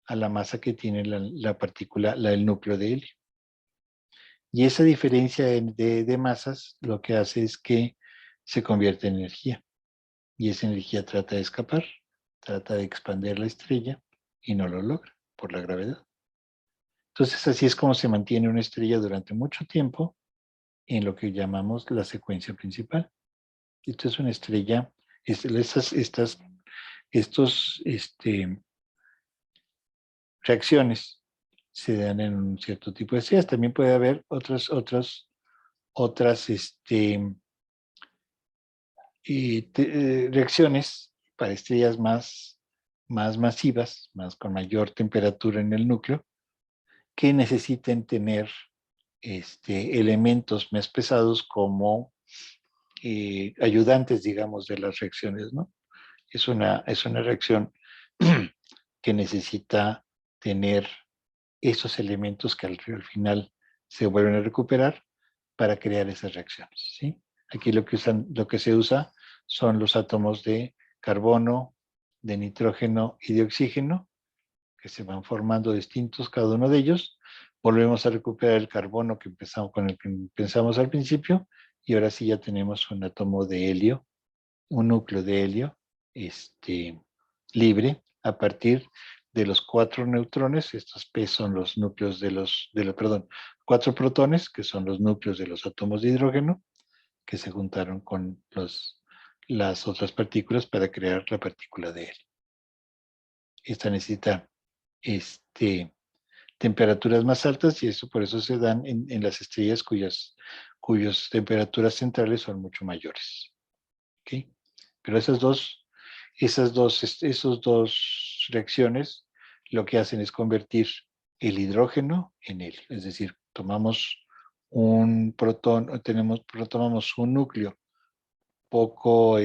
a la masa que tiene la partícula, el núcleo de helio. Y esa diferencia de masas lo que hace es que se convierte en energía. Y esa energía trata de escapar, trata de expandir la estrella y no lo logra por la gravedad. Entonces así es como se mantiene una estrella durante mucho tiempo en lo que llamamos la secuencia principal. Esto es una estrella, estos reacciones se dan en un cierto tipo de estrellas. También puede haber otras reacciones para estrellas más masivas, con mayor temperatura en el núcleo, que necesiten tener elementos más pesados como ayudantes, digamos, de las reacciones, ¿no? Es una reacción que necesita tener esos elementos que al final se vuelven a recuperar para crear esas reacciones, ¿sí? Aquí lo que se usa son los átomos de carbono, de nitrógeno y de oxígeno, que se van formando distintos cada uno de ellos. Volvemos a recuperar el carbono con el que empezamos al principio, y ahora sí ya tenemos un átomo de helio, un núcleo de helio libre a partir de los 4 neutrones. Estos P son los núcleos perdón, 4 protones, que son los núcleos de los átomos de hidrógeno, que se juntaron con las otras partículas para crear la partícula de helio. Esta necesita temperaturas más altas, y eso por eso se dan en las estrellas cuyas temperaturas centrales son mucho mayores. ¿Okay? Pero esas dos reacciones lo que hacen es convertir el hidrógeno en helio. Es decir, tomamos un protón, tomamos un núcleo poco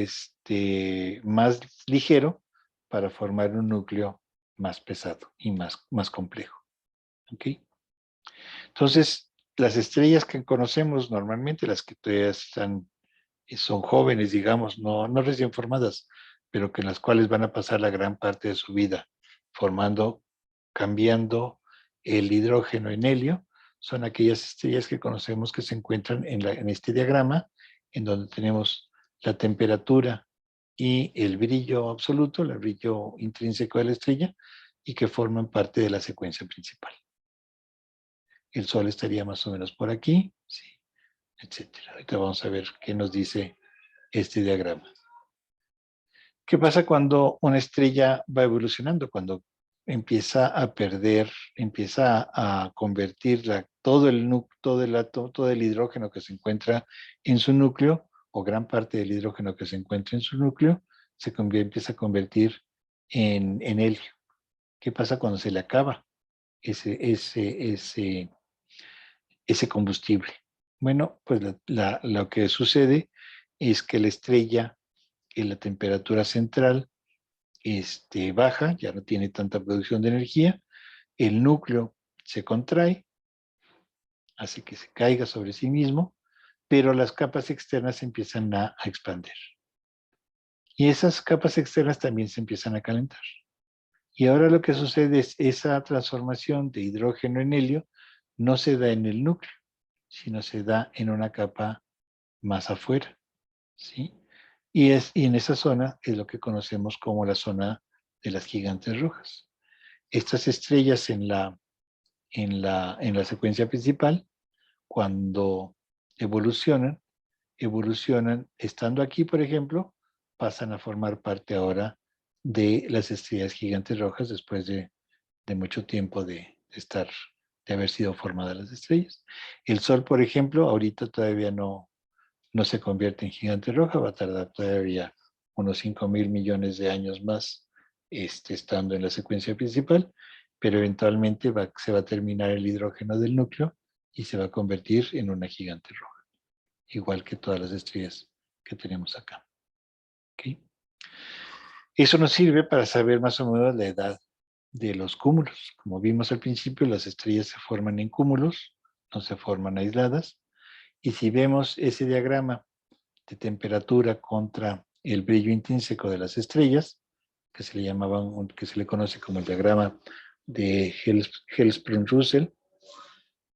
más ligero para formar un núcleo más pesado y más complejo. ¿Ok? Entonces, las estrellas que conocemos normalmente, las que todavía son jóvenes, digamos, no recién formadas, pero que en las cuales van a pasar la gran parte de su vida cambiando el hidrógeno en helio, son aquellas estrellas que conocemos que se encuentran en este diagrama, en donde tenemos la temperatura y el brillo absoluto, el brillo intrínseco de la estrella, y que forman parte de la secuencia principal. El Sol estaría más o menos por aquí, sí, etcétera. Ahorita vamos a ver qué nos dice este diagrama. ¿Qué pasa cuando una estrella va evolucionando? Cuando empieza a convertir todo el hidrógeno que se encuentra en su núcleo, o gran parte del hidrógeno que se encuentra en su núcleo, empieza a convertir en helio. ¿Qué pasa cuando se le acaba ese combustible? Bueno, pues lo que sucede es que la estrella, en la temperatura central, baja, ya no tiene tanta producción de energía, el núcleo se contrae, hace que se caiga sobre sí mismo, pero las capas externas empiezan a expandir. Y esas capas externas también se empiezan a calentar. Y ahora lo que sucede es esa transformación de hidrógeno en helio no se da en el núcleo, sino se da en una capa más afuera, ¿sí? Y en esa zona es lo que conocemos como la zona de las gigantes rojas. Estas estrellas en la secuencia principal, cuando evolucionan, evolucionan estando aquí, por ejemplo, pasan a formar parte ahora de las estrellas gigantes rojas después de mucho tiempo de haber sido formadas las estrellas. El Sol, por ejemplo, ahorita todavía no se convierte en gigante roja, va a tardar todavía unos 5.000 millones de años más estando en la secuencia principal, pero eventualmente se va a terminar el hidrógeno del núcleo y se va a convertir en una gigante roja, igual que todas las estrellas que tenemos acá. ¿Okay? Eso nos sirve para saber más o menos la edad de los cúmulos. Como vimos al principio, las estrellas se forman en cúmulos, no se forman aisladas. Y si vemos ese diagrama de temperatura contra el brillo intrínseco de las estrellas, que que se le conoce como el diagrama de Hertzsprung-Russell,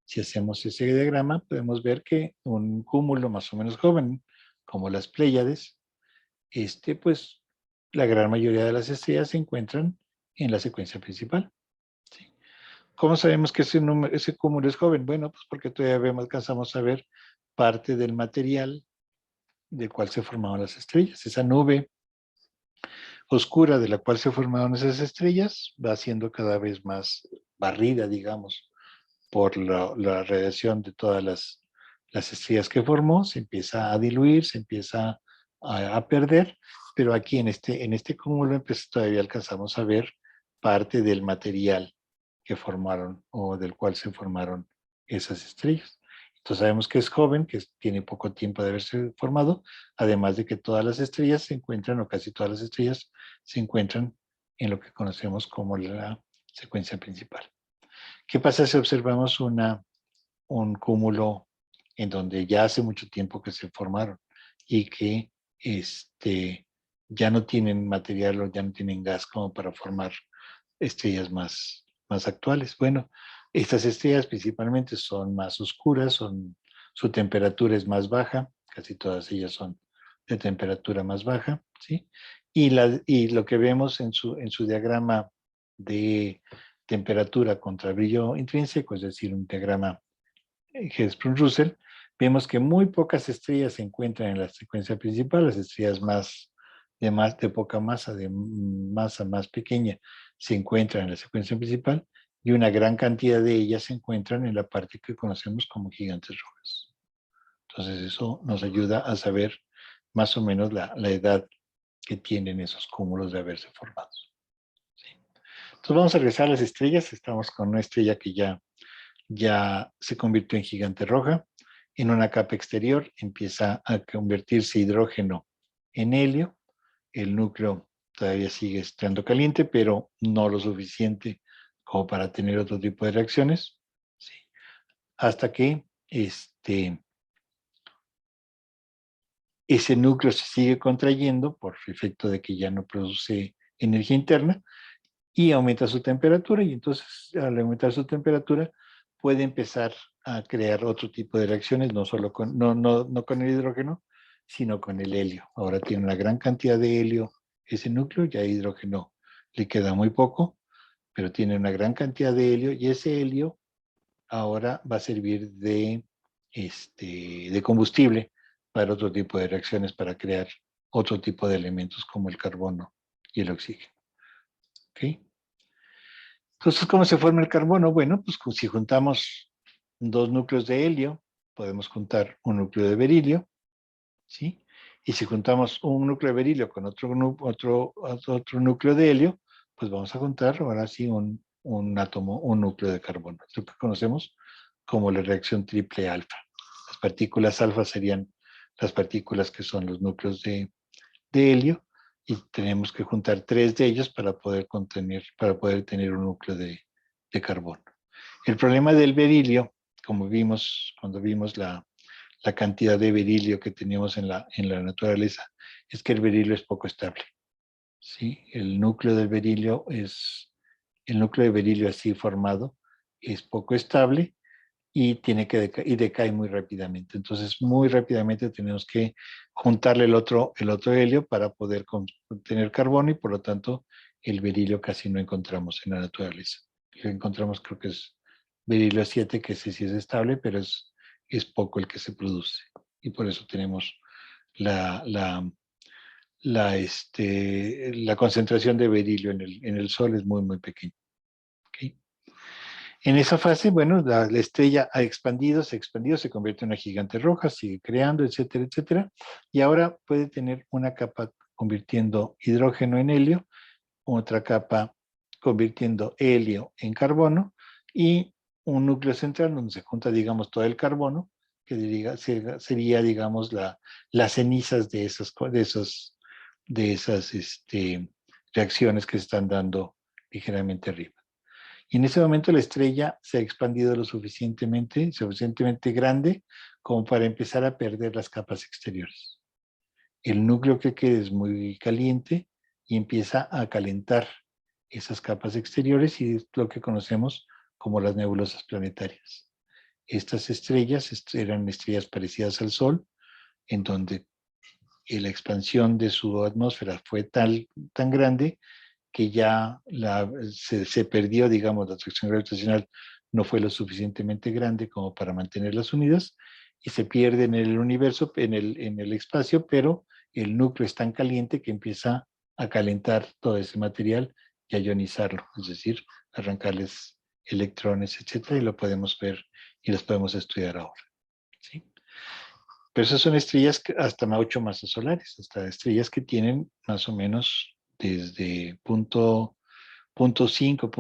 si hacemos ese diagrama, podemos ver que un cúmulo más o menos joven, como las Pléyades, pues la gran mayoría de las estrellas se encuentran en la secuencia principal. ¿Sí? ¿Cómo sabemos que ese cúmulo es joven? Bueno, pues porque todavía alcanzamos a ver parte del material del cual se formaban las estrellas. Esa nube oscura de la cual se formaron esas estrellas va siendo cada vez más barrida, digamos, por la radiación de todas las estrellas que formó, se empieza a diluir, se empieza a perder, pero aquí en este cúmulo pues, todavía alcanzamos a ver parte del material que formaron o del cual se formaron esas estrellas. Entonces sabemos que es joven, que tiene poco tiempo de haberse formado, además de que todas las estrellas se encuentran, o casi todas las estrellas, se encuentran en lo que conocemos como la secuencia principal. ¿Qué pasa si observamos un cúmulo en donde ya hace mucho tiempo que se formaron y que ya no tienen material o ya no tienen gas como para formar estrellas más actuales? Bueno, estas estrellas principalmente son más oscuras, su temperatura es más baja, casi todas ellas son de temperatura más baja, ¿sí? Y lo que vemos en su diagrama de temperatura contra brillo intrínseco, es decir, un diagrama Hertzsprung-Russell, vemos que muy pocas estrellas se encuentran en la secuencia principal, las estrellas de poca masa, de masa más pequeña, se encuentran en la secuencia principal y una gran cantidad de ellas se encuentran en la parte que conocemos como gigantes rojas. Entonces eso nos ayuda a saber más o menos la edad que tienen esos cúmulos de haberse formado. ¿Sí? Entonces vamos a regresar a las estrellas. Estamos con una estrella que ya se convirtió en gigante roja. En una capa exterior empieza a convertirse hidrógeno en helio. El núcleo todavía sigue estando caliente, pero no lo suficiente como para tener otro tipo de reacciones. ¿Sí? Hasta que ese núcleo se sigue contrayendo por efecto de que ya no produce energía interna y aumenta su temperatura, y entonces al aumentar su temperatura puede empezar a crear otro tipo de reacciones, no solo no con el hidrógeno, sino con el helio. Ahora tiene una gran cantidad de helio ese núcleo, ya hidrógeno le queda muy poco, pero tiene una gran cantidad de helio y ese helio ahora va a servir de combustible para otro tipo de reacciones, para crear otro tipo de elementos como el carbono y el oxígeno. ¿Okay? Entonces, ¿cómo se forma el carbono? Bueno, pues si juntamos dos núcleos de helio, podemos juntar un núcleo de berilio, ¿sí? Y si juntamos un núcleo de berilio con otro núcleo de helio, pues vamos a juntar ahora sí un núcleo de carbono. Es lo que conocemos como la reacción triple alfa. Las partículas alfa serían las partículas que son los núcleos de helio, y tenemos que juntar 3 de ellos para poder tener un núcleo de carbono. El problema del berilio, como vimos cuando vimos la la cantidad de berilio que tenemos en la naturaleza, es que el berilio es poco estable. ¿Sí? El núcleo de berilio así formado es poco estable y tiene que y decae muy rápidamente. Entonces, muy rápidamente tenemos que juntarle el otro helio para poder contener carbono y por lo tanto el berilio casi no encontramos en la naturaleza. Lo encontramos, creo que es berilio 7, que ese sí es estable, pero es poco el que se produce. Y por eso tenemos la concentración de berilio en el Sol es muy, muy pequeña. ¿Okay? En esa fase, bueno, la estrella ha expandido, se convierte en una gigante roja, sigue creando, etcétera, etcétera. Y ahora puede tener una capa convirtiendo hidrógeno en helio, otra capa convirtiendo helio en carbono y un núcleo central donde se junta, digamos, todo el carbono, que sería, digamos, las cenizas de esas reacciones que se están dando ligeramente arriba. Y en ese momento la estrella se ha expandido lo suficientemente grande como para empezar a perder las capas exteriores. El núcleo que queda es muy caliente y empieza a calentar esas capas exteriores y es lo que conocemos como las nebulosas planetarias. Estas estrellas eran estrellas parecidas al Sol, en donde la expansión de su atmósfera fue tan grande que ya se perdió, digamos, la atracción gravitacional no fue lo suficientemente grande como para mantenerlas unidas y se pierde en el universo, en el espacio, pero el núcleo es tan caliente que empieza a calentar todo ese material y a ionizarlo, es decir, arrancarles electrones, etcétera, y lo podemos ver y los podemos estudiar ahora. ¿Sí? Pero esas son estrellas hasta 8 masas solares, hasta estrellas que tienen más o menos desde punto 5,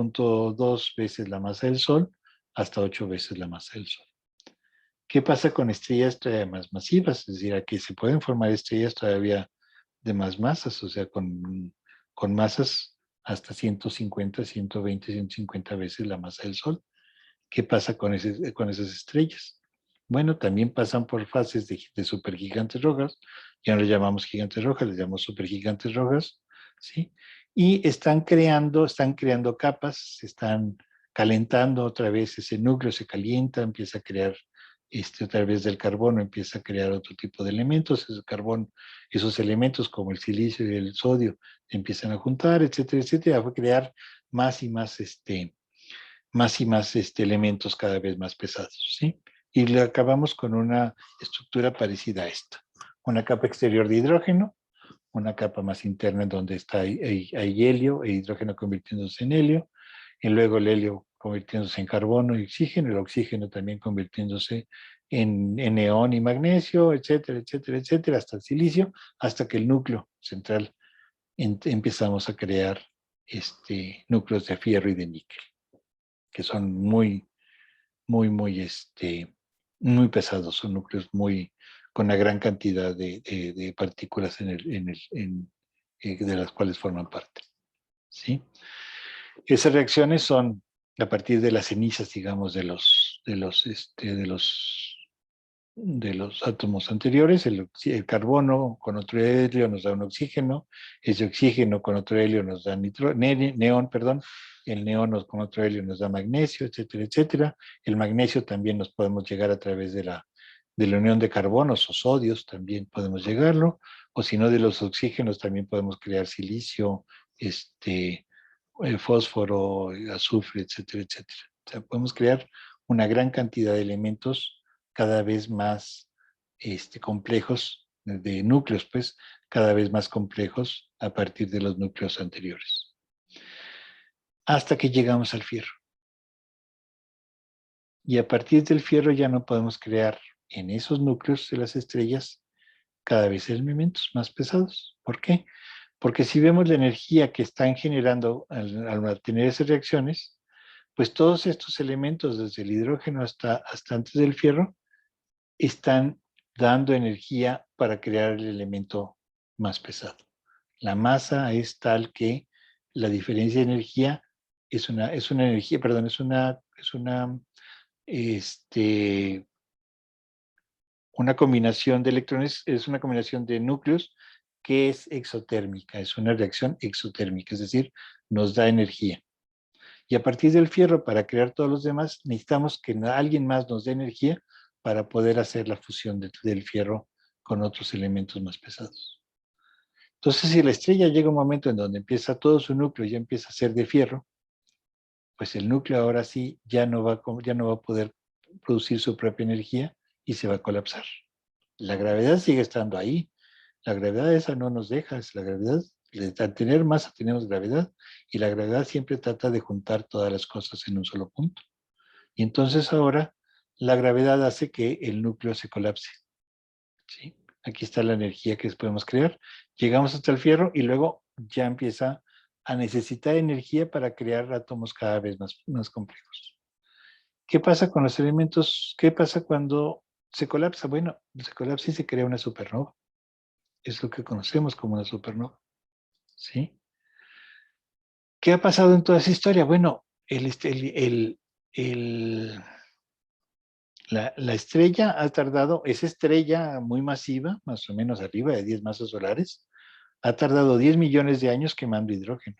2 veces la masa del Sol hasta 8 veces la masa del Sol. ¿Qué pasa con estrellas todavía más masivas? Es decir, aquí se pueden formar estrellas todavía de más masas, o sea, con masas hasta 150, 120, 150 veces la masa del Sol. ¿Qué pasa con esas estrellas? Bueno, también pasan por fases de supergigantes rojas, ya no le llamamos gigantes rojas, les llamamos supergigantes rojas, ¿sí? Y están creando capas, se están calentando otra vez, ese núcleo se calienta, empieza a crear otra vez del carbono, empieza a crear otro tipo de elementos, ese carbón, esos elementos como el silicio y el sodio empiezan a juntar, etcétera, etcétera, a crear más y más elementos cada vez más pesados, ¿sí? Y le acabamos con una estructura parecida a esta. Una capa exterior de hidrógeno, una capa más interna en donde hay helio e hidrógeno convirtiéndose en helio, y luego el helio convirtiéndose en carbono y oxígeno, el oxígeno también convirtiéndose en neón y magnesio, etcétera, etcétera, etcétera, hasta el silicio, hasta que el núcleo central empezamos a crear núcleos de fierro y de níquel, que son muy, muy, muy pesados, son núcleos con una gran cantidad de partículas de las cuales forman parte. ¿Sí? Esas reacciones son a partir de las cenizas, digamos, de los átomos anteriores. El carbono con otro helio nos da un oxígeno, ese oxígeno con otro helio nos da neón, perdón, el neón con otro helio nos da magnesio, etcétera, etcétera. El magnesio también nos podemos llegar a través de la unión de carbonos o sodios, también podemos llegarlo, o si no de los oxígenos también podemos crear silicio, fósforo, azufre, etcétera, etcétera. O sea, podemos crear una gran cantidad de elementos cada vez más complejos, de núcleos, pues, cada vez más complejos a partir de los núcleos anteriores. Hasta que llegamos al fierro. Y a partir del fierro ya no podemos crear en esos núcleos de las estrellas cada vez elementos más pesados. ¿Por qué? Porque si vemos la energía que están generando al tener esas reacciones, pues todos estos elementos, desde el hidrógeno hasta antes del fierro, están dando energía para crear el elemento más pesado. La masa es tal que la diferencia de energía es una energía, perdón, Una combinación de electrones es una combinación de núcleos que es exotérmica, es una reacción exotérmica, es decir, nos da energía. Y a partir del fierro, para crear todos los demás, necesitamos que alguien más nos dé energía para poder hacer la fusión del fierro con otros elementos más pesados. Entonces, si la estrella llega a un momento en donde empieza todo su núcleo, ya empieza a ser de fierro, pues el núcleo ahora sí ya no va a poder producir su propia energía y se va a colapsar. La gravedad sigue estando ahí. La gravedad esa no nos deja, es la gravedad. Al tener masa tenemos gravedad y la gravedad siempre trata de juntar todas las cosas en un solo punto. Y entonces ahora la gravedad hace que el núcleo se colapse. ¿Sí? Aquí está la energía que podemos crear. Llegamos hasta el fierro y luego ya empieza a necesitar energía para crear átomos cada vez más complejos. ¿Qué pasa con los elementos? ¿Qué pasa cuando se colapsa? Bueno, se colapsa y se crea una supernova. Es lo que conocemos como una supernova. ¿Sí? ¿Qué ha pasado en toda esa historia? Bueno, la estrella ha tardado, esa estrella muy masiva, más o menos arriba de 10 masas solares, ha tardado 10 millones de años quemando hidrógeno,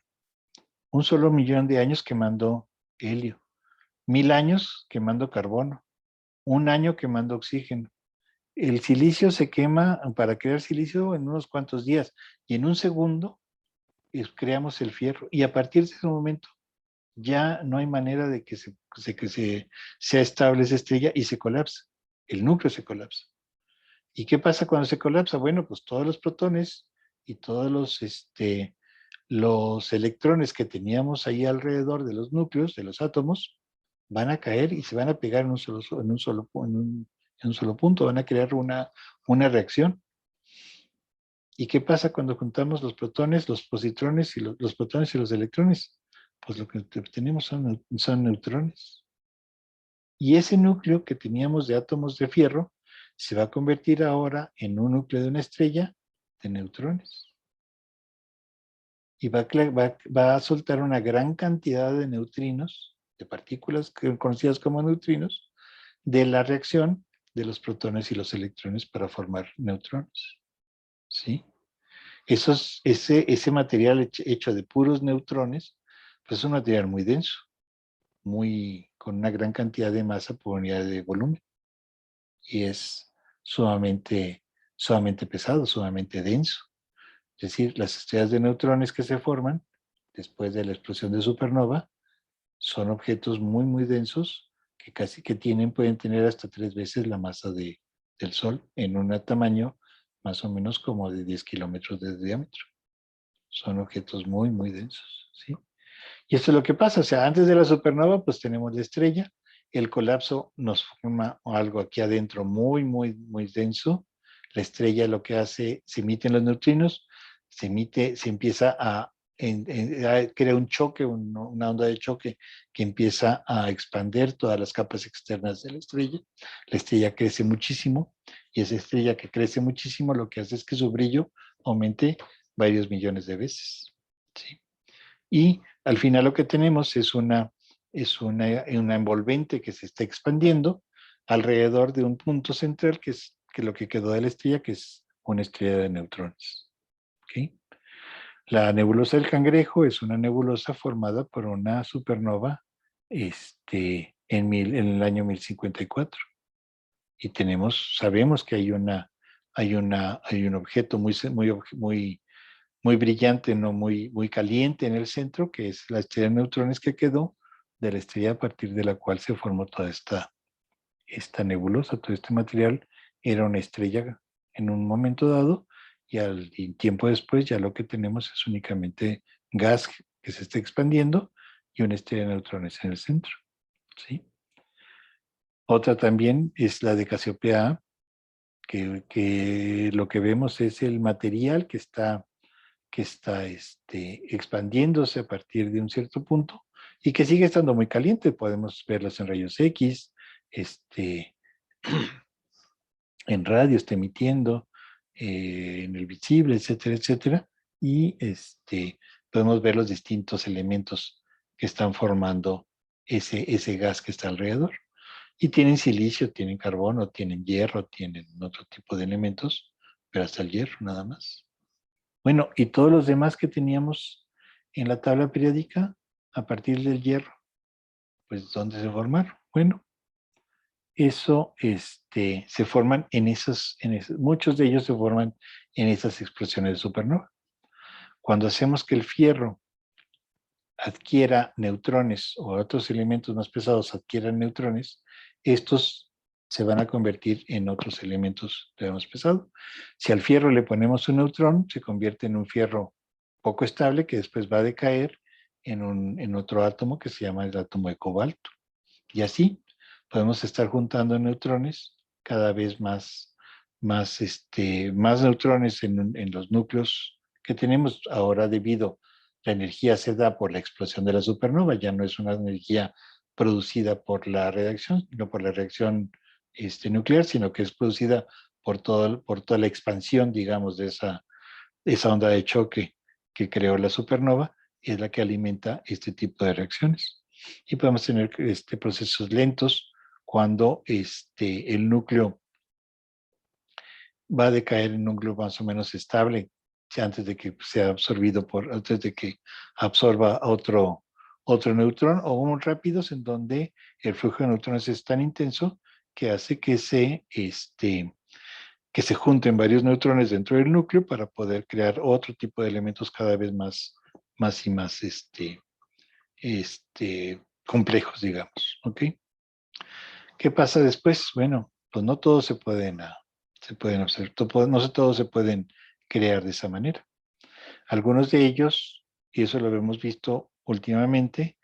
un solo millón de años quemando helio, 1000 años quemando carbono, un año quemando oxígeno. El silicio se quema para crear silicio en unos cuantos días y en un segundo creamos el fierro. Y a partir de ese momento ya no hay manera de que sea estable esa estrella y se colapsa. El núcleo se colapsa. ¿Y qué pasa cuando se colapsa? Bueno, pues todos los protones y todos los electrones que teníamos ahí alrededor de los núcleos, de los átomos, van a caer y se van a pegar en un solo punto, van a crear una reacción. ¿Y qué pasa cuando juntamos los protones, los positrones y los protones y los electrones? Pues lo que obtenemos son neutrones. Y ese núcleo que teníamos de átomos de fierro se va a convertir ahora en un núcleo de una estrella de neutrones. Y va a soltar una gran cantidad de neutrinos, de partículas conocidas como neutrinos, de la reacción de los protones y los electrones para formar neutrones. ¿Sí? Ese material hecho de puros neutrones, pues es un material muy denso, con una gran cantidad de masa por unidad de volumen. Y es sumamente pesado, sumamente denso. Es decir, las estrellas de neutrones que se forman después de la explosión de supernova son objetos muy densos que pueden tener hasta 3 veces la masa del Sol en un tamaño más o menos como de 10 kilómetros de diámetro. Son objetos muy densos, ¿sí? Y esto es lo que pasa, o sea, antes de la supernova, pues tenemos la estrella, el colapso nos forma algo aquí adentro muy denso, la estrella lo que hace, se emiten los neutrinos, se empieza crea un choque, una onda de choque que empieza a expander todas las capas externas de la estrella crece muchísimo, y esa estrella que crece muchísimo lo que hace es que su brillo aumente varios millones de veces, ¿sí? Y al final lo que tenemos es una envolvente que se está expandiendo alrededor de un punto central que lo que quedó de la estrella, que es una estrella de neutrones. ¿Okay? La nebulosa del Cangrejo es una nebulosa formada por una supernova en el año 1054. Y sabemos que hay un objeto muy brillante, no muy caliente en el centro, que es la estrella de neutrones que quedó de la estrella a partir de la cual se formó toda esta nebulosa, todo este material era una estrella en un momento dado y tiempo después ya lo que tenemos es únicamente gas que se está expandiendo y una estrella de neutrones en el centro, ¿sí? Otra también es la de Casiopea A, que lo que vemos es el material que está expandiéndose a partir de un cierto punto y que sigue estando muy caliente. Podemos verlas en rayos X, en radio está emitiendo, en el visible, etcétera, y podemos ver los distintos elementos que están formando ese gas que está alrededor. Y tienen silicio, tienen carbono, tienen hierro, tienen otro tipo de elementos, pero hasta el hierro nada más. Bueno, y todos los demás que teníamos en la tabla periódica, a partir del hierro, pues ¿dónde se formaron? Bueno, eso se forman muchos de ellos se forman en esas explosiones de supernova. Cuando hacemos que el fierro adquiera neutrones o otros elementos más pesados adquieran neutrones, estos se van a convertir en otros elementos de más pesado. Si al fierro le ponemos un neutrón, se convierte en un fierro poco estable que después va a decaer en otro átomo que se llama el átomo de cobalto. Y así podemos estar juntando neutrones cada vez más neutrones en los núcleos que tenemos ahora debido la energía se da por la explosión de la supernova, ya no es una energía producida por la reacción, no por la reacción nuclear, sino que es producida por toda la expansión, digamos, de esa onda de choque que creó la supernova, y es la que alimenta este tipo de reacciones. Y podemos tener procesos lentos cuando el núcleo va a decaer en un núcleo más o menos estable antes de que sea absorbido antes de que absorba otro neutrón, o muy rápidos en donde el flujo de neutrones es tan intenso que hace que se junten varios neutrones dentro del núcleo para poder crear otro tipo de elementos cada vez más y más complejos, digamos. ¿Ok? ¿Qué pasa después? Bueno, pues no todos se pueden observar, no todos se pueden crear de esa manera. Algunos de ellos, y eso lo hemos visto últimamente,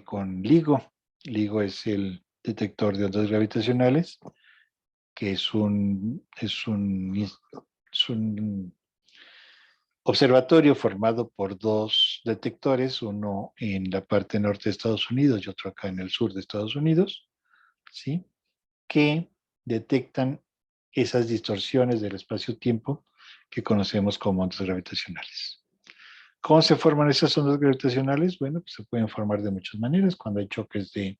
con LIGO. LIGO es el detector de ondas gravitacionales, que es un observatorio formado por dos detectores, uno en la parte norte de Estados Unidos y otro acá en el sur de Estados Unidos, ¿sí? Que detectan esas distorsiones del espacio-tiempo que conocemos como ondas gravitacionales. ¿Cómo se forman esas ondas gravitacionales? Bueno, pues se pueden formar de muchas maneras, cuando hay choques de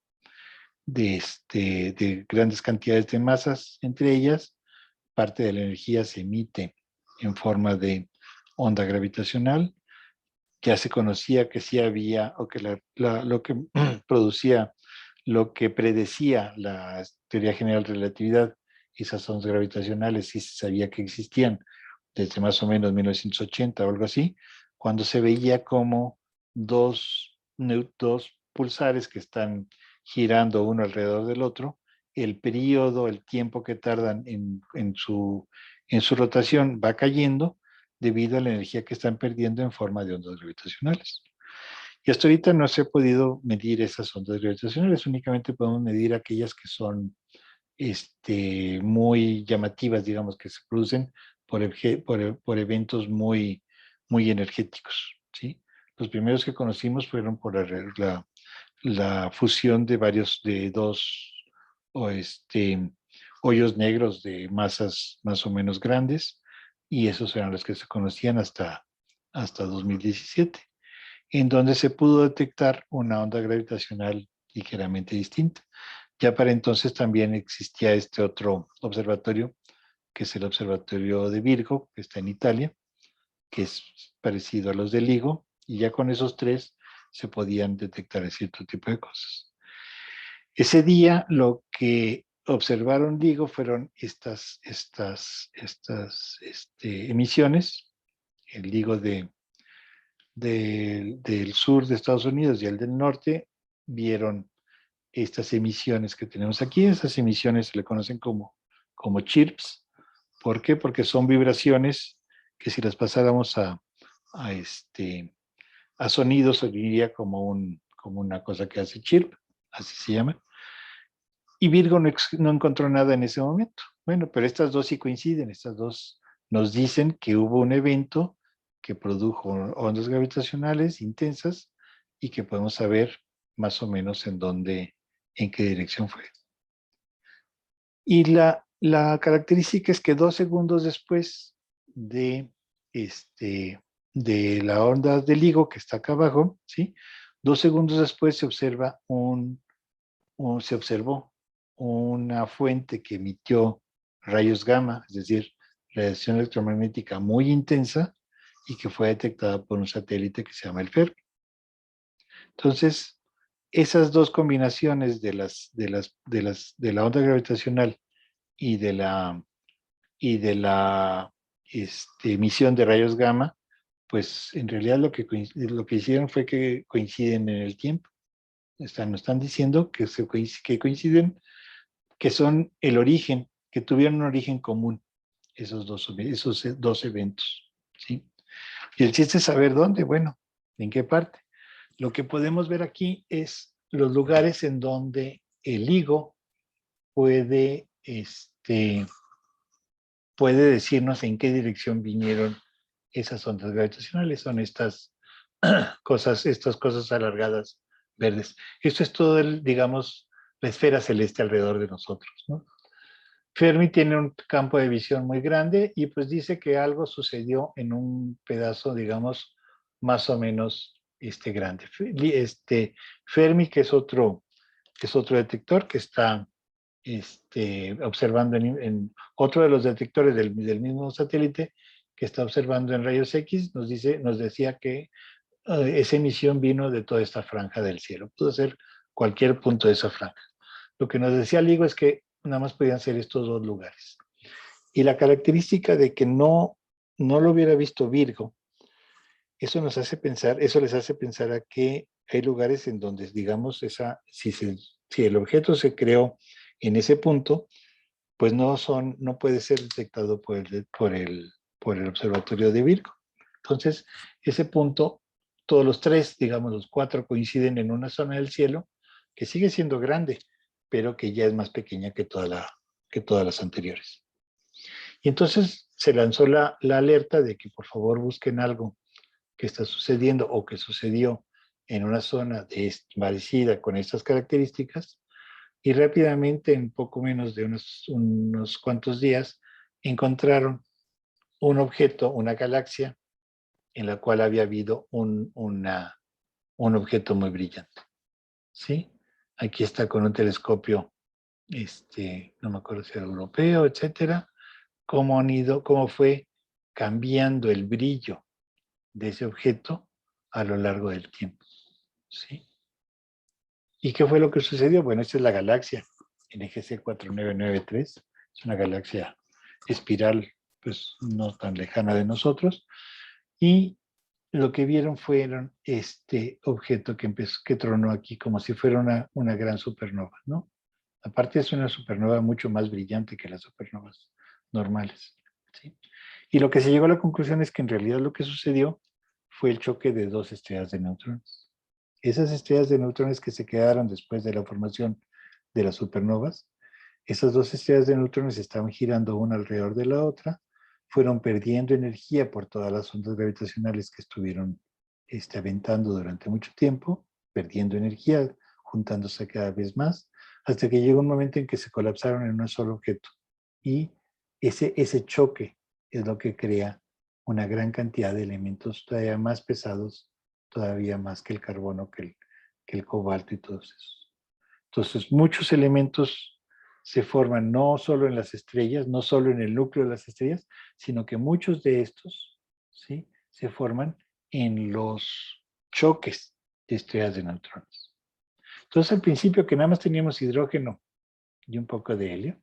grandes cantidades de masas entre ellas, parte de la energía se emite en forma de onda gravitacional. Ya se conocía que sí había, o que lo que producía, lo que predecía la teoría general de relatividad, esas ondas gravitacionales, sí se sabía que existían desde más o menos 1980 o algo así, cuando se veía como dos pulsares que están girando uno alrededor del otro, el periodo, el tiempo que tardan en su rotación va cayendo debido a la energía que están perdiendo en forma de ondas gravitacionales. Y hasta ahorita no se ha podido medir esas ondas gravitacionales, únicamente podemos medir aquellas que son muy llamativas, digamos, que se producen por eventos muy energéticos, ¿sí? Los primeros que conocimos fueron por la fusión de dos o hoyos negros de masas más o menos grandes, y esos eran los que se conocían hasta 2017, en donde se pudo detectar una onda gravitacional ligeramente distinta. Ya para entonces también existía este otro observatorio, que es el Observatorio de Virgo, que está en Italia, que es parecido a los de LIGO, y ya con esos tres se podían detectar cierto tipo de cosas. Ese día lo que observaron LIGO fueron estas emisiones, el LIGO del sur de Estados Unidos y el del norte vieron estas emisiones que tenemos aquí. Esas emisiones se le conocen como chirps. ¿Por qué? Porque son vibraciones que si las pasáramos a, este, a sonidos soniría como una cosa que hace chirp, así se llama. Y Virgo no encontró nada en ese momento. Bueno, pero estas dos sí coinciden, estas dos nos dicen que hubo un evento que produjo ondas gravitacionales intensas y que podemos saber más o menos en qué dirección fue. Y la característica es que 2 segundos después este, de la onda del LIGO que está acá abajo, ¿sí? 2 segundos después se observó una fuente que emitió rayos gamma, es decir, radiación electromagnética muy intensa y que fue detectada por un satélite que se llama el Fermi. Entonces, esas dos combinaciones de la onda gravitacional y de la emisión de rayos gamma, pues en realidad lo que hicieron fue que coinciden en el tiempo. Nos están diciendo que coinciden, que son el origen, que tuvieron un origen común, esos dos eventos. ¿Sí? Y el chiste es saber dónde, bueno, en qué parte. Lo que podemos ver aquí es los lugares en donde el LIGO puede, puede decirnos en qué dirección vinieron esas ondas gravitacionales. Son estas cosas alargadas verdes. Esto es todo, digamos, la esfera celeste alrededor de nosotros, ¿no? Fermi tiene un campo de visión muy grande y pues dice que algo sucedió en un pedazo, digamos, más o menos grande. Fermi, que es otro detector que está observando otro de los detectores del mismo satélite que está observando en rayos X, nos decía que esa emisión vino de toda esta franja del cielo. Pudo ser cualquier punto de esa franja. Lo que nos decía Ligo es que nada más podían ser estos dos lugares. Y la característica de que no lo hubiera visto Virgo, eso les hace pensar a que hay lugares en donde, digamos, si el objeto se creó en ese punto, pues no puede ser detectado por el observatorio de Virgo. Entonces, ese punto, todos los tres, digamos, los cuatro coinciden en una zona del cielo que sigue siendo grande, pero que ya es más pequeña que todas las anteriores. Y entonces se lanzó la alerta de que por favor busquen algo que está sucediendo o que sucedió en una zona parecida con estas características, y rápidamente, en poco menos de unos cuantos días, encontraron un objeto, una galaxia, en la cual había habido un objeto muy brillante. ¿Sí? Aquí está con un telescopio, no me acuerdo si era europeo, etcétera, cómo fue cambiando el brillo de ese objeto a lo largo del tiempo. ¿Sí? ¿Y qué fue lo que sucedió? Bueno, esta es la galaxia NGC 4993. Es una galaxia espiral, pues no tan lejana de nosotros. Y lo que vieron fueron este objeto que tronó aquí como si fuera una gran supernova, ¿no? Aparte es una supernova mucho más brillante que las supernovas normales, ¿sí? Y lo que se llegó a la conclusión es que en realidad lo que sucedió fue el choque de dos estrellas de neutrones. Esas estrellas de neutrones que se quedaron después de la formación de las supernovas, esas dos estrellas de neutrones estaban girando una alrededor de la otra, fueron perdiendo energía por todas las ondas gravitacionales que estuvieron aventando durante mucho tiempo, perdiendo energía, juntándose cada vez más, hasta que llegó un momento en que se colapsaron en un solo objeto. Y ese choque es lo que crea una gran cantidad de elementos todavía más pesados, todavía más que el carbono, que el cobalto y todos esos. Entonces, muchos elementos se forman no solo en las estrellas, no solo en el núcleo de las estrellas, sino que muchos de estos, ¿sí?, se forman en los choques de estrellas de neutrones. Entonces, al principio, que nada más teníamos hidrógeno y un poco de helio,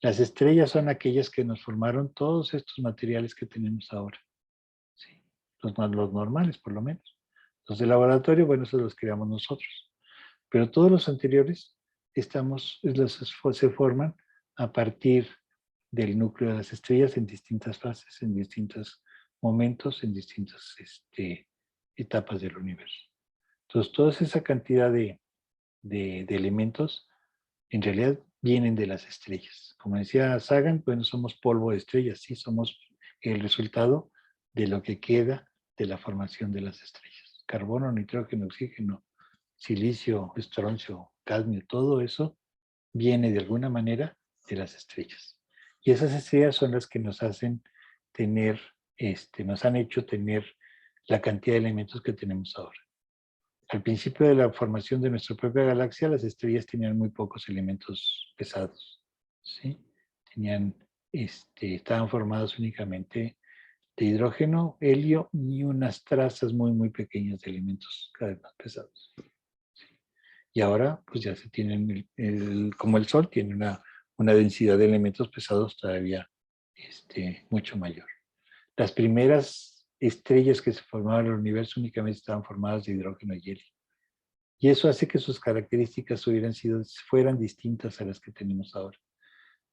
las estrellas son aquellas que nos formaron todos estos materiales que tenemos ahora. ¿Sí? Los normales, por lo menos. Los de laboratorio, bueno, esos los creamos nosotros. Pero todos los anteriores se forman a partir del núcleo de las estrellas en distintas fases, en distintos momentos, en distintas etapas del universo. Entonces, toda esa cantidad de elementos en realidad vienen de las estrellas. Como decía Sagan, bueno, somos polvo de estrellas, sí, somos el resultado de lo que queda de la formación de las estrellas. Carbono, nitrógeno, oxígeno, silicio, estroncio, cadmio, todo eso viene de alguna manera de las estrellas. Y esas estrellas son las que nos hacen tener, nos han hecho tener la cantidad de elementos que tenemos ahora. Al principio de la formación de nuestra propia galaxia, las estrellas tenían muy pocos elementos pesados, ¿sí? Estaban formadas únicamente de hidrógeno, helio y unas trazas muy, muy pequeñas de elementos cada vez más pesados. Y ahora, pues ya se tienen, como el Sol tiene una densidad de elementos pesados todavía mucho mayor. Las primeras estrellas que se formaban en el universo únicamente estaban formadas de hidrógeno y helio. Y eso hace que sus características fueran distintas a las que tenemos ahora.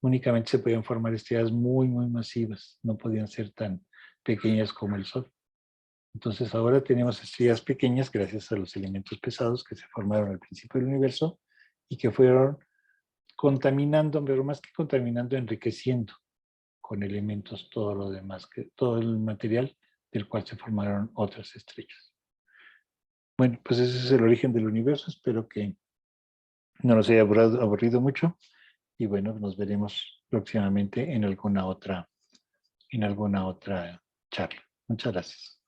Únicamente se podían formar estrellas muy, muy masivas, no podían ser tan pequeñas como el Sol. Entonces ahora tenemos estrellas pequeñas gracias a los elementos pesados que se formaron al principio del universo y que fueron contaminando, pero más que contaminando, enriqueciendo con elementos todo lo demás, todo el material del cual se formaron otras estrellas. Bueno, pues ese es el origen del universo. Espero que no nos haya aburrido mucho y bueno, nos veremos próximamente en alguna otra charla. Muchas gracias.